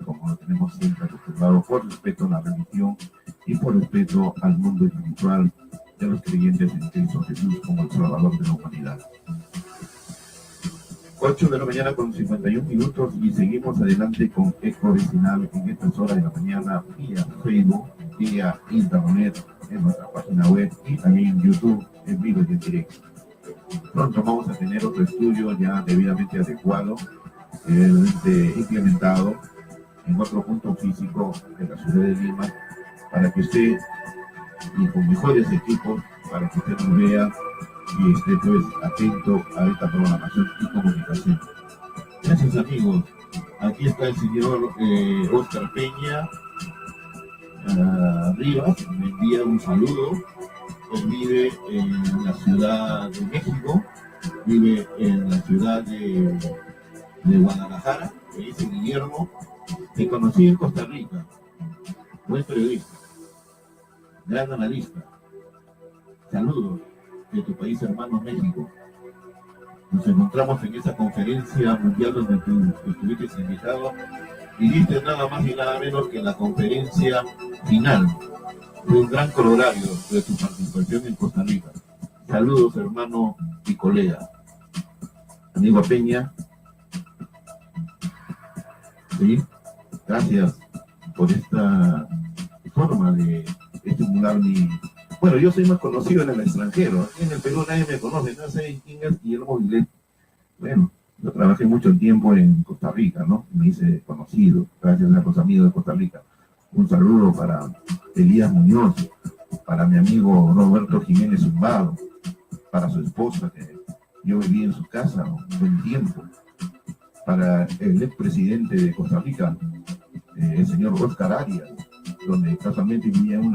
como lo tenemos siempre acostumbrado, por respeto a la religión y por respeto al mundo espiritual de los creyentes en Cristo Jesús como el Salvador de la humanidad. 8 de la mañana con 51 minutos y seguimos adelante con Eco Vecinal en estas horas de la mañana vía Facebook, vía internet, en nuestra página web y también en YouTube en vivo y en directo. Pronto vamos a tener otro estudio ya debidamente adecuado, implementado en otro punto físico de la ciudad de Lima para que usted, y con mejores equipos, para que usted nos vea y esté pues atento a esta programación y comunicación. Gracias amigos. Aquí está el señor Oscar Peña Rivas, me envía un saludo. Él vive en la Ciudad de México, vive en la ciudad de Guadalajara. Me dice Guillermo, te conocí en Costa Rica, buen periodista, gran analista. Saludos de tu país hermano México. Nos encontramos en esa conferencia mundial donde tú estuviste invitado y diste nada más y nada menos que la conferencia final. Fue un gran corolario de tu participación en Costa Rica. Saludos hermano y colega. Amigo Peña. Sí, gracias por esta forma de estimular mi... Bueno, yo soy más conocido en el extranjero. Aquí en el Perú nadie me conoce. No sé quién es Guillermo Vilet. Bueno, yo trabajé mucho tiempo en Costa Rica, ¿no? Me hice conocido gracias a los amigos de Costa Rica. Un saludo para Elías Muñoz, para mi amigo Roberto Jiménez Zumbado, para su esposa, que yo viví en su casa un buen tiempo, para el expresidente de Costa Rica, el señor Oscar Arias, donde casualmente vivía en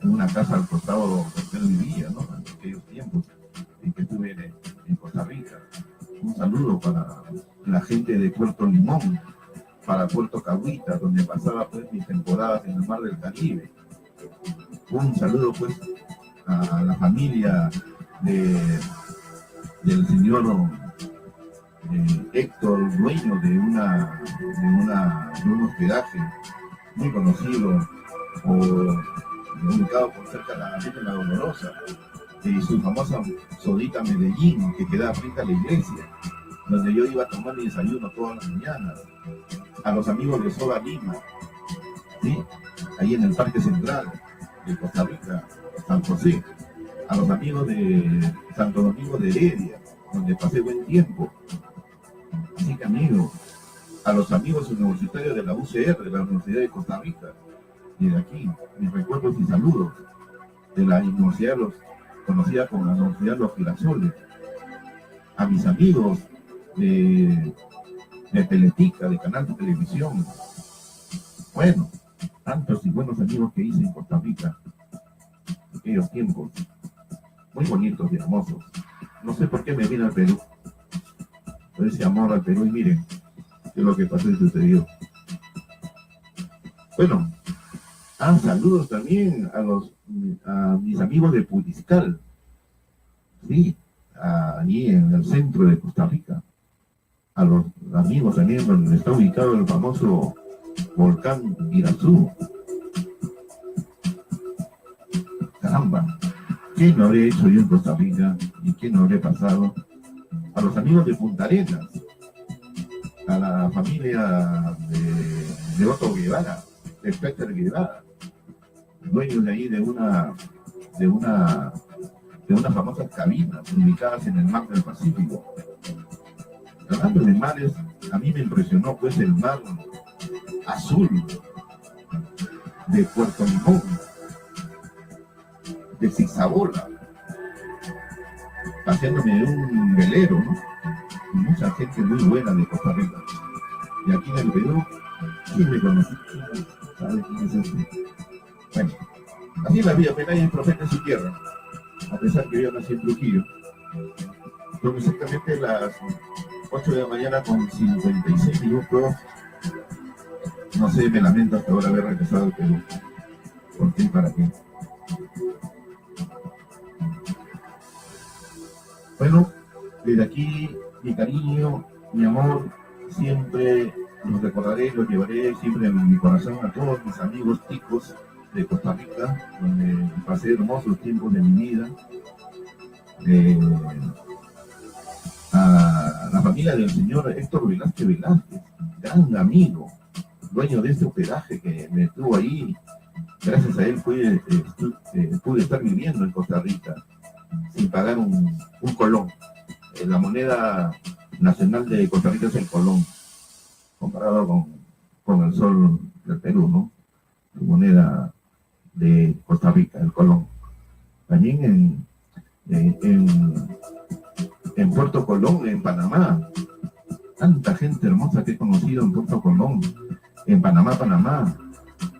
una casa al costado donde él vivía, ¿no? En aquellos tiempos en que estuve en Costa Rica. Un saludo para la gente de Puerto Limón, para Puerto Cahuita, donde pasaba pues mis temporadas en el mar del Caribe. Un saludo pues a la familia del señor Héctor, dueño de un hospedaje muy conocido, ubicado por cerca de la Virgen La Dolorosa, y su famosa sodita Medellín, que queda frente a la iglesia, donde yo iba a tomar mi desayuno todas las mañanas. A los amigos de Soda Lima, ¿sí? Ahí en el Parque Central de Costa Rica, San José. A los amigos de Santo Domingo de Heredia, donde pasé buen tiempo. Así que amigos, a los amigos universitarios de la UCR, de la Universidad de Costa Rica, y de aquí, mis recuerdos y saludos de la universidad, conocida como la Universidad de los Girasoles. A mis amigos de Teletica, de Canal de Televisión. Bueno, tantos y buenos amigos que hice en Costa Rica en aquellos tiempos, muy bonitos y hermosos. No sé por qué me vine al Perú, por ese amor al Perú, y miren qué es lo que pasó y sucedió. Bueno, saludos también a mis amigos de Puriscal, sí, allí en el centro de Costa Rica. A los amigos también donde está ubicado el famoso volcán Irazú. Caramba, ¿qué no habré hecho yo en Costa Rica y qué no habré pasado? A los amigos de Punta Arenas, a la familia de Otto Guevara, de Peter Guevara, dueños de ahí de una famosas cabinas ubicadas en el mar del Pacífico. Hablando de mares, a mí me impresionó pues el mar azul de Puerto Limón, de Zigzabola, paseándome de un velero, ¿no? Y mucha gente muy buena de Costa Rica. Y aquí en el Perú, ¿quién me conocí? ¿Sabe quién es este? Bueno, así es la vida, pero nadie es profeta en su tierra, a pesar que yo nací en Trujillo. Son exactamente las 8 de la mañana con 56 minutos. No sé, me lamento hasta ahora haber regresado al Perú. ¿Por qué y para qué? Bueno, desde aquí, mi cariño, mi amor, siempre los recordaré, los llevaré siempre en mi corazón a todos mis amigos ticos de Costa Rica, donde pasé hermosos tiempos de mi vida. A la familia del señor Héctor Velázquez Velázquez, gran amigo, dueño de este hospedaje que me tuvo ahí. Gracias a él pude estar viviendo en Costa Rica sin pagar un colón. La moneda nacional de Costa Rica es el colón, comparado con el sol del Perú, ¿no? La moneda de Costa Rica, el colón. También en Puerto Colón, en Panamá, tanta gente hermosa que he conocido en Puerto Colón, en Panamá,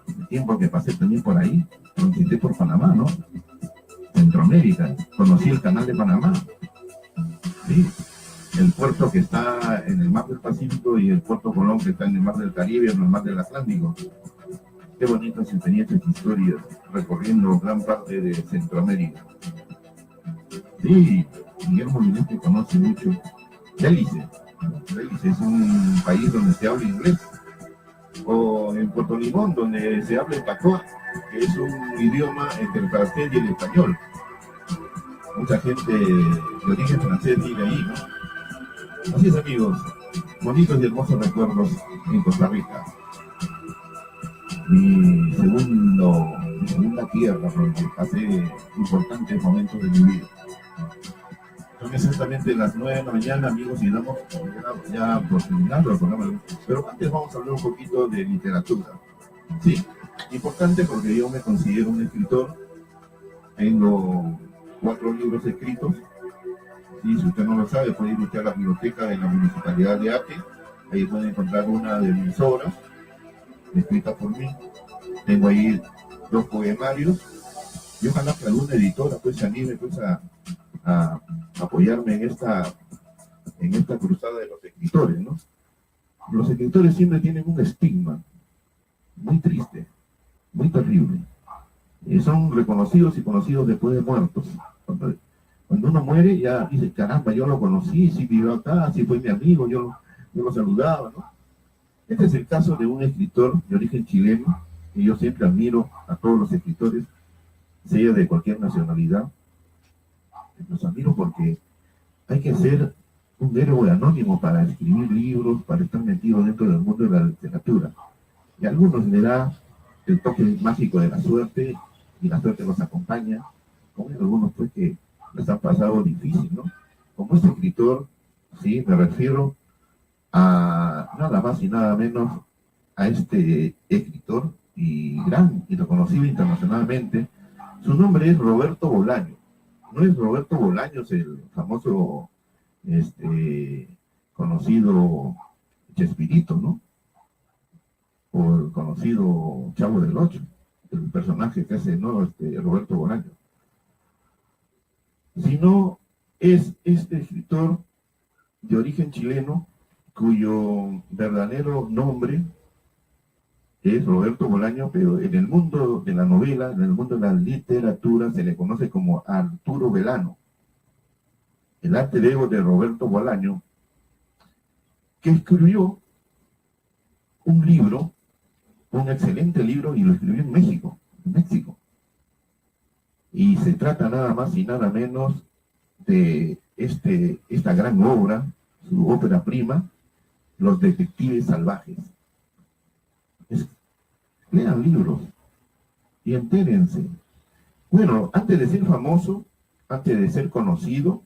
el tiempo que pasé también por ahí, transité por Panamá, ¿no? Centroamérica, conocí el canal de Panamá, sí, el puerto que está en el mar del Pacífico y el Puerto Colón que está en el mar del Caribe, en el mar del Atlántico. Qué bonitas experiencias y historias recorriendo gran parte de Centroamérica. Sí, Guillermo Minetti conoce mucho. Belice es un país donde se habla inglés. O en Puerto Limón, donde se habla el patois, que es un idioma entre el francés y el español. Mucha gente de origen francés vive ahí, ¿no? Así es, amigos, bonitos y hermosos recuerdos en Costa Rica. Mi segunda tierra, donde pasé importantes momentos de mi vida. Son exactamente las 9 de la mañana, amigos, y damos ya por terminando el programa. Pero antes vamos a hablar un poquito de literatura. Sí, importante porque yo me considero un escritor. Tengo 4 libros escritos. Y si usted no lo sabe, puede ir usted a la biblioteca de la Municipalidad de Ate. Ahí puede encontrar una de mis obras, escrita por mí. Tengo ahí 2 poemarios. Y ojalá que alguna editora pues se anime pues a apoyarme en esta cruzada de los escritores, ¿no? Los escritores siempre tienen un estigma muy triste, muy terrible. Son reconocidos y conocidos después de muertos. Cuando uno muere ya dice, caramba, yo lo conocí, sí vivió acá, sí fue mi amigo, yo lo saludaba, ¿no? Este es el caso de un escritor de origen chileno, y yo siempre admiro a todos los escritores, sea de cualquier nacionalidad. Los admiro porque hay que ser un héroe anónimo para escribir libros, para estar metido dentro del mundo de la literatura. Y a algunos le da el toque mágico de la suerte, y la suerte los acompaña, como hay algunos pues que les han pasado difícil, ¿no? Como este escritor, sí, me refiero a nada más y nada menos a este escritor y gran y reconocido internacionalmente. Su nombre es Roberto Bolaño. No es Roberto Bolaños, el famoso, conocido Chespirito, ¿no? O el conocido Chavo del Ocho, el personaje que hace, ¿no? Roberto Bolaño. Sino es este escritor de origen chileno, cuyo verdadero nombre es Roberto Bolaño, pero en el mundo de la novela, en el mundo de la literatura, se le conoce como Arturo Belano, el alter ego de Roberto Bolaño, que escribió un libro un excelente libro y lo escribió en México. Y se trata nada más y nada menos de esta gran obra, su ópera prima, Los Detectives Salvajes. Lean libros y entérense. Bueno, antes de ser famoso, antes de ser conocido,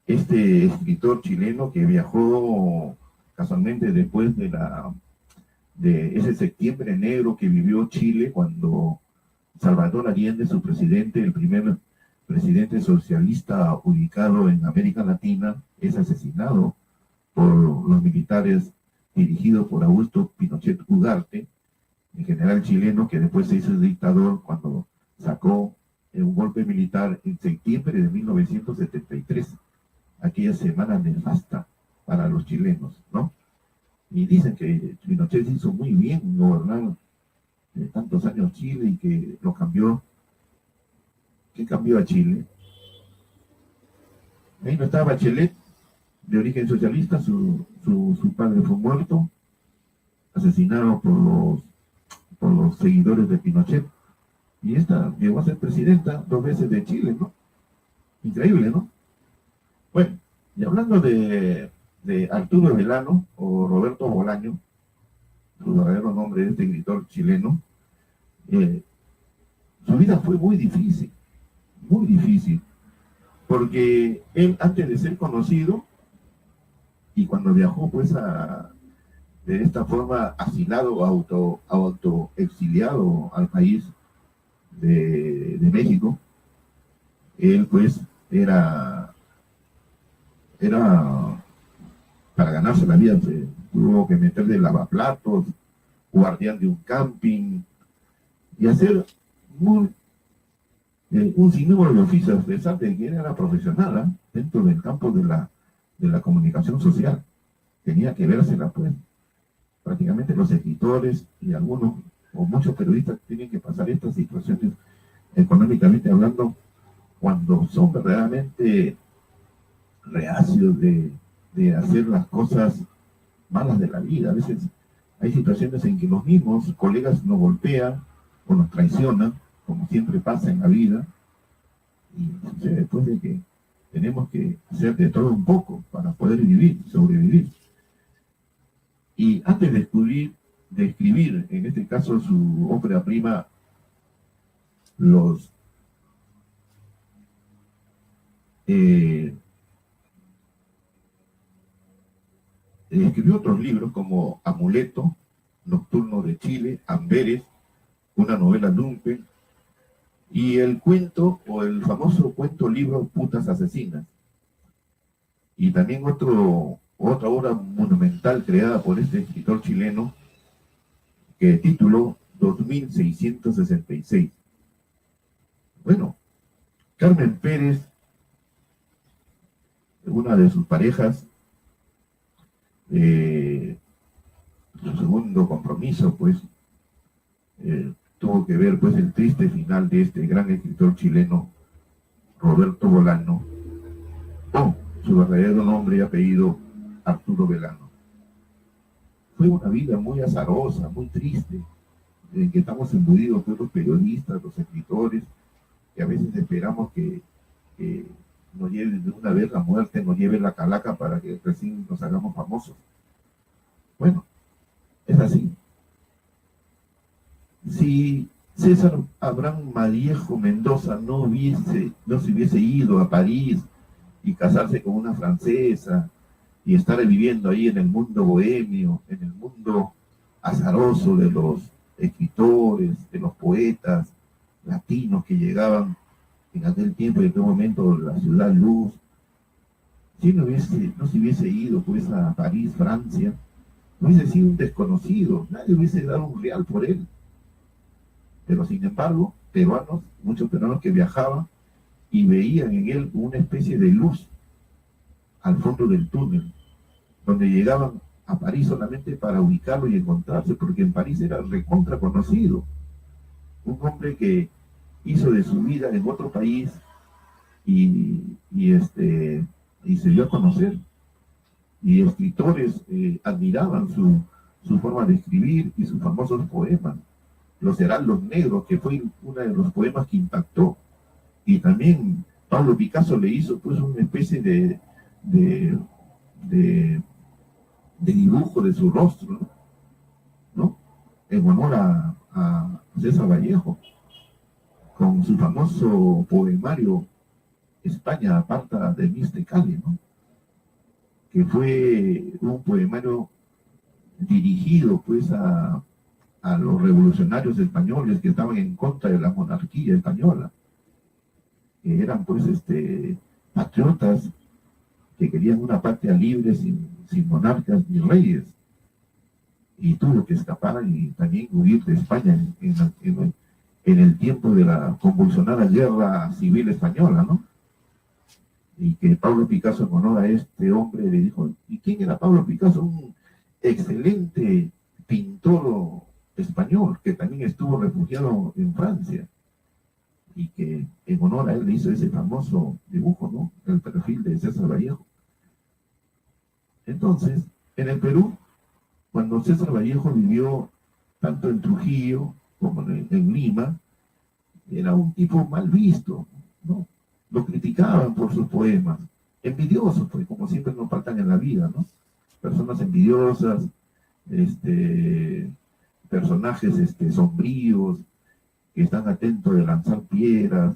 este escritor chileno que viajó casualmente después de ese septiembre negro que vivió Chile cuando Salvador Allende, su presidente, el primer presidente socialista ubicado en América Latina, es asesinado por los militares dirigidos por Augusto Pinochet Ugarte, el general chileno que después se hizo dictador cuando sacó un golpe militar en septiembre de 1973, aquella semana nefasta para los chilenos, ¿no? Y dicen que Pinochet hizo muy bien gobernar tantos años Chile y que lo cambió. ¿Qué cambió a Chile? Ahí no estaba Bachelet, de origen socialista, su padre fue muerto, asesinado por los seguidores de Pinochet. Y esta llegó a ser presidenta 2 veces de Chile, ¿no? Increíble, ¿no? Bueno, y hablando de Arturo Belano, o Roberto Bolaño, su verdadero nombre de este escritor chileno, su vida fue muy difícil, porque él, antes de ser conocido, y cuando viajó pues de esta forma asilado, autoexiliado al país de México, él pues era para ganarse la vida, tuvo que meter de lavaplatos, guardián de un camping, y hacer un sinnúmero de oficios, a pesar de que era profesional dentro del campo de la comunicación social. Tenía que vérsela, pues. Prácticamente los escritores y algunos o muchos periodistas tienen que pasar estas situaciones, económicamente hablando, cuando son verdaderamente reacios de hacer las cosas malas de la vida. A veces hay situaciones en que los mismos colegas nos golpean o nos traicionan, como siempre pasa en la vida, y sucede después de que tenemos que hacer de todo un poco para poder sobrevivir. Y antes de escribir, en este caso su ópera prima, escribió otros libros como Amuleto, Nocturno de Chile, Amberes, una novela lumpen, y el cuento, o el famoso cuento libro Putas Asesinas. Y también otra obra monumental creada por este escritor chileno, que tituló 2666. Bueno, Carmen Pérez, una de sus parejas, su segundo compromiso, pues, tuvo que ver pues el triste final de este gran escritor chileno, Roberto Bolaño, o su verdadero nombre y apellido, Arturo Belano. Fue una vida muy azarosa, muy triste, en que estamos imbuidos por los periodistas, los escritores, que a veces esperamos que nos lleve de una vez la muerte, nos lleve la calaca para que recién nos hagamos famosos. Bueno, es así. Si César Abraham Madiejo Mendoza no se hubiese ido a París y casarse con una francesa y estar viviendo ahí en el mundo bohemio, en el mundo azaroso de los escritores, de los poetas latinos que llegaban en aquel tiempo y en aquel momento la ciudad luz, si no se hubiese ido pues a París, Francia, no hubiese sido un desconocido, nadie hubiese dado un real por él. Pero sin embargo, muchos peruanos que viajaban y veían en él una especie de luz al fondo del túnel, donde llegaban a París solamente para ubicarlo y encontrarse, porque en París era recontra conocido. Un hombre que hizo de su vida en otro país y se dio a conocer. Y escritores admiraban su forma de escribir y sus famosos poemas. Los Heraldos Negros, que fue uno de los poemas que impactó. Y también Pablo Picasso le hizo pues una especie de, de, de dibujo de su rostro, ¿no? En honor a César Vallejo, con su famoso poemario España aparta de mí este Cali, ¿no? Que fue un poemario dirigido pues a los revolucionarios españoles que estaban en contra de la monarquía española, que eran pues patriotas que querían una patria libre sin monarcas ni reyes, y tuvo que escapar y también huir de España en el tiempo de la convulsionada guerra civil española, ¿no? Y que Pablo Picasso, en honor a este hombre, le dijo, ¿y quién era Pablo Picasso? Un excelente pintor español que también estuvo refugiado en Francia, y que en honor a él le hizo ese famoso dibujo, ¿no? El perfil de César Vallejo. Entonces, en el Perú, cuando César Vallejo vivió tanto en Trujillo como en Lima, era un tipo mal visto, ¿no? Lo criticaban por sus poemas, envidiosos, pues como siempre nos faltan en la vida, ¿no? Personas envidiosas, personajes sombríos, que están atentos de lanzar piedras,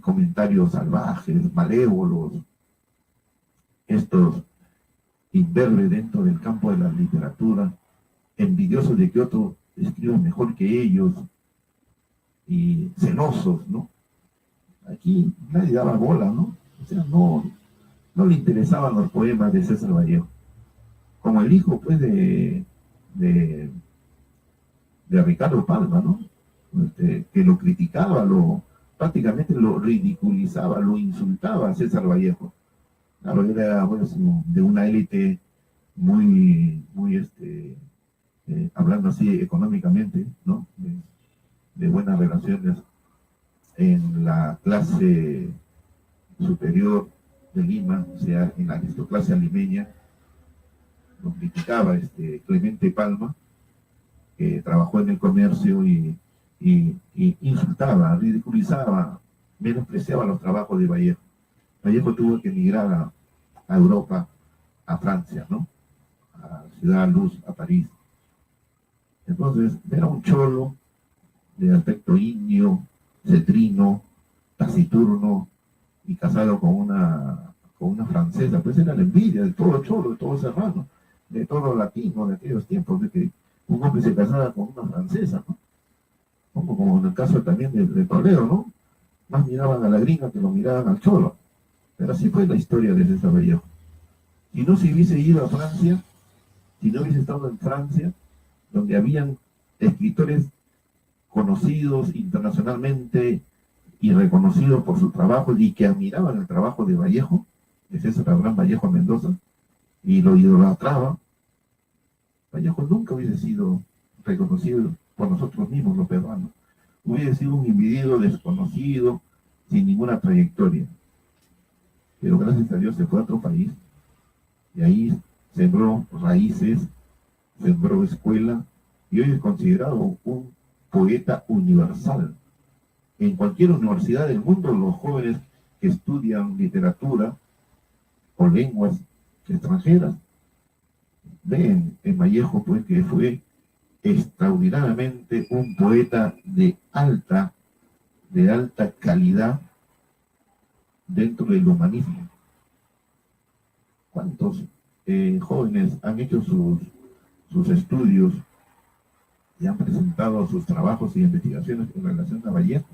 comentarios salvajes, malévolos, estos imberbes dentro del campo de la literatura, envidiosos de que otros escriban mejor que ellos, y celosos, ¿no? Aquí nadie daba bola, ¿no? O sea, no le interesaban los poemas de César Vallejo. Como el hijo, pues, de Ricardo Palma, ¿no? Que lo criticaba, prácticamente lo ridiculizaba, lo insultaba a César Vallejo. Claro, era pues, de una élite muy, hablando así económicamente, ¿no? De buenas relaciones en la clase superior de Lima, o sea, en la aristocracia limeña. Lo criticaba Clemente Palma, que trabajó en el comercio y insultaba, ridiculizaba, menospreciaba los trabajos de Vallejo. Vallejo tuvo que emigrar a Europa, a Francia, ¿no? A Ciudad Luz, a París. Entonces, era un cholo de aspecto indio, cetrino, taciturno, y casado con una francesa. Pues era la envidia de todo cholo, de todo serrano, de todo latino de aquellos tiempos, de que un hombre se casaba con una francesa, ¿no? Como en el caso también de Toledo, ¿no? Más miraban a la gringa que lo miraban al cholo. Pero así fue la historia de César Vallejo. Si no se hubiese ido a Francia, si no hubiese estado en Francia, donde habían escritores conocidos internacionalmente y reconocidos por su trabajo y que admiraban el trabajo de Vallejo, de César Abraham Vallejo Mendoza, y lo idolatraba, Vallejo nunca hubiese sido reconocido por nosotros mismos, los peruanos. Hubiese sido un individuo desconocido, sin ninguna trayectoria. Pero gracias a Dios se fue a otro país, y ahí sembró raíces, sembró escuela, y hoy es considerado un poeta universal. En cualquier universidad del mundo, los jóvenes que estudian literatura o lenguas extranjeras ven en Vallejo pues que fue extraordinariamente un poeta de alta calidad dentro del humanismo. ¿Cuántos jóvenes han hecho sus estudios y han presentado sus trabajos y investigaciones en relación a Vallejo?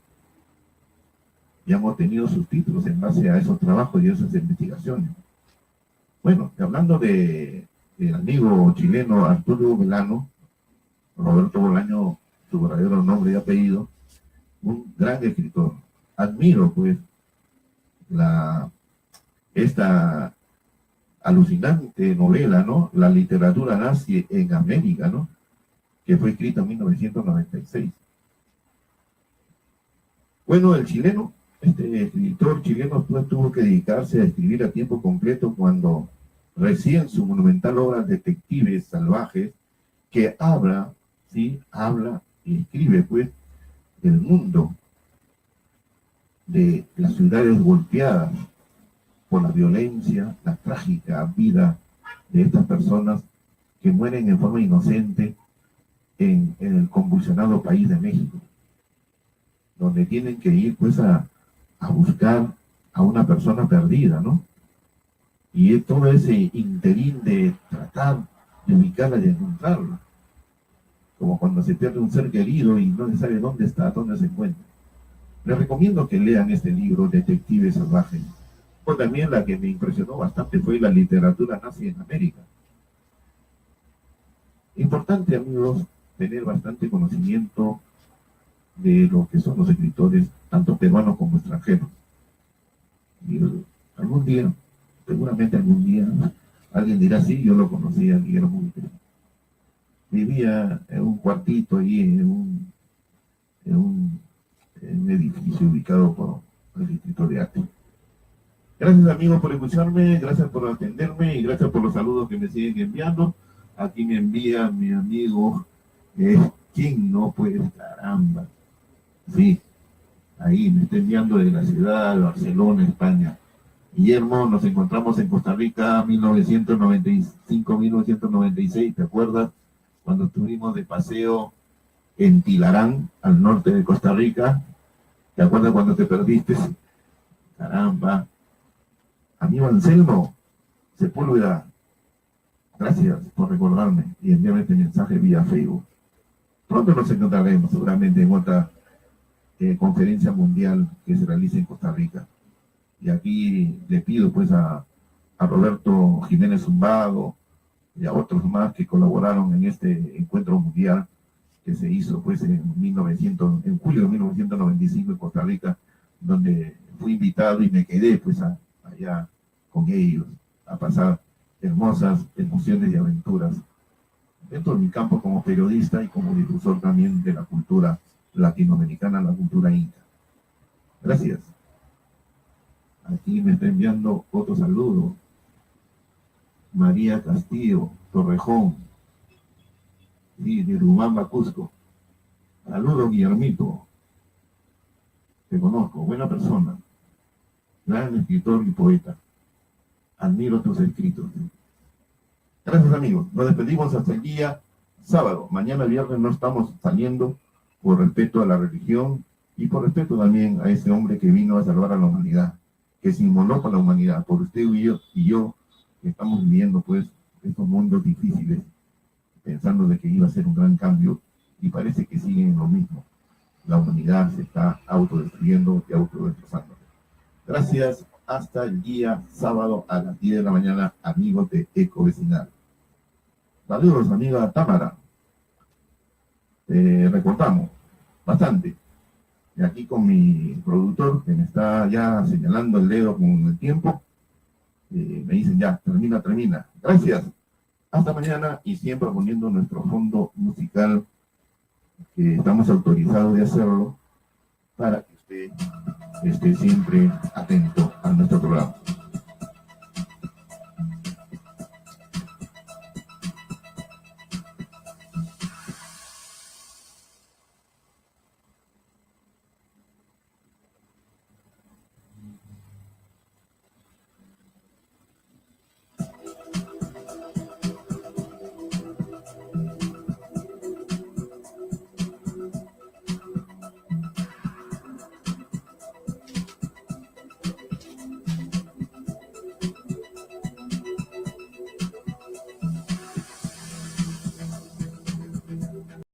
Y han obtenido sus títulos en base a esos trabajos y esas investigaciones. Bueno, hablando del amigo chileno Arturo Belano, Roberto Bolaño, su verdadero nombre y apellido, un gran escritor. Admiro, pues, esta alucinante novela, ¿no? La literatura nazi en América, ¿no? Que fue escrita en 1996. Bueno, el chileno, este escritor chileno, pues, tuvo que dedicarse a escribir a tiempo completo cuando recién su monumental obra Detectives Salvajes, que habla, ¿sí? Habla y escribe, pues, del mundo, de las ciudades golpeadas por la violencia, la trágica vida de estas personas que mueren en forma inocente en el convulsionado país de México, donde tienen que ir, pues, a buscar a una persona perdida, ¿no? Y es todo ese interín de tratar de ubicarla y de encontrarla, como cuando se pierde un ser querido y no se sabe dónde está, dónde se encuentra. Les recomiendo que lean este libro, Detectives Salvajes. Pues también la que me impresionó bastante fue la literatura nazi en América. Importante, amigos, tener bastante conocimiento de lo que son los escritores, tanto peruanos como extranjeros. Y algún día, seguramente algún día, alguien dirá, sí, yo lo conocía, Guillermo Gutiérrez. Vivía en un cuartito ahí, en un edificio ubicado por el Distrito de Ate. Gracias, amigos, por escucharme, gracias por atenderme y gracias por los saludos que me siguen enviando. Aquí me envía mi amigo, ¿quién no? Pues, caramba. Sí, ahí me está enviando de la ciudad de Barcelona, España. Guillermo, nos encontramos en Costa Rica 1995-1996, ¿te acuerdas? Cuando estuvimos de paseo en Tilarán, al norte de Costa Rica. ¿Te acuerdas cuando te perdiste? Caramba. Amigo Anselmo Sepúlveda, gracias por recordarme y enviarme este mensaje vía Facebook. Pronto nos encontraremos seguramente en otra conferencia mundial que se realice en Costa Rica. Y aquí le pido pues a Roberto Jiménez Zumbado y a otros más que colaboraron en este encuentro mundial que se hizo pues en julio de 1995 en Costa Rica, donde fui invitado y me quedé pues allá con ellos a pasar hermosas emociones y aventuras dentro de mi campo como periodista y como difusor también de la cultura latinoamericana, la cultura inca. Gracias. Aquí me está enviando otro saludo. María Castillo, Torrejón, sí, de Urubamba, Cusco. Saludos, Guillermito. Te conozco, buena persona, gran escritor y poeta. Admiro tus escritos. Gracias, amigos. Nos despedimos hasta el día sábado. Mañana viernes no estamos saliendo por respeto a la religión y por respeto también a ese hombre que vino a salvar a la humanidad, que se inmoló por la humanidad, por usted y yo, que estamos viviendo pues estos mundos difíciles, pensando de que iba a ser un gran cambio, y parece que siguen lo mismo. La humanidad se está autodestruyendo y autodestrozando. Gracias, hasta el día sábado a las 10 de la mañana, amigos de Eco Vecinal. Saludos, amiga Támara. Recortamos bastante. Y aquí con mi productor, que me está ya señalando el dedo con el tiempo, me dicen ya, termina. Gracias. Hasta mañana y siempre poniendo nuestro fondo musical, que estamos autorizados de hacerlo, para que usted esté siempre atento a nuestro programa.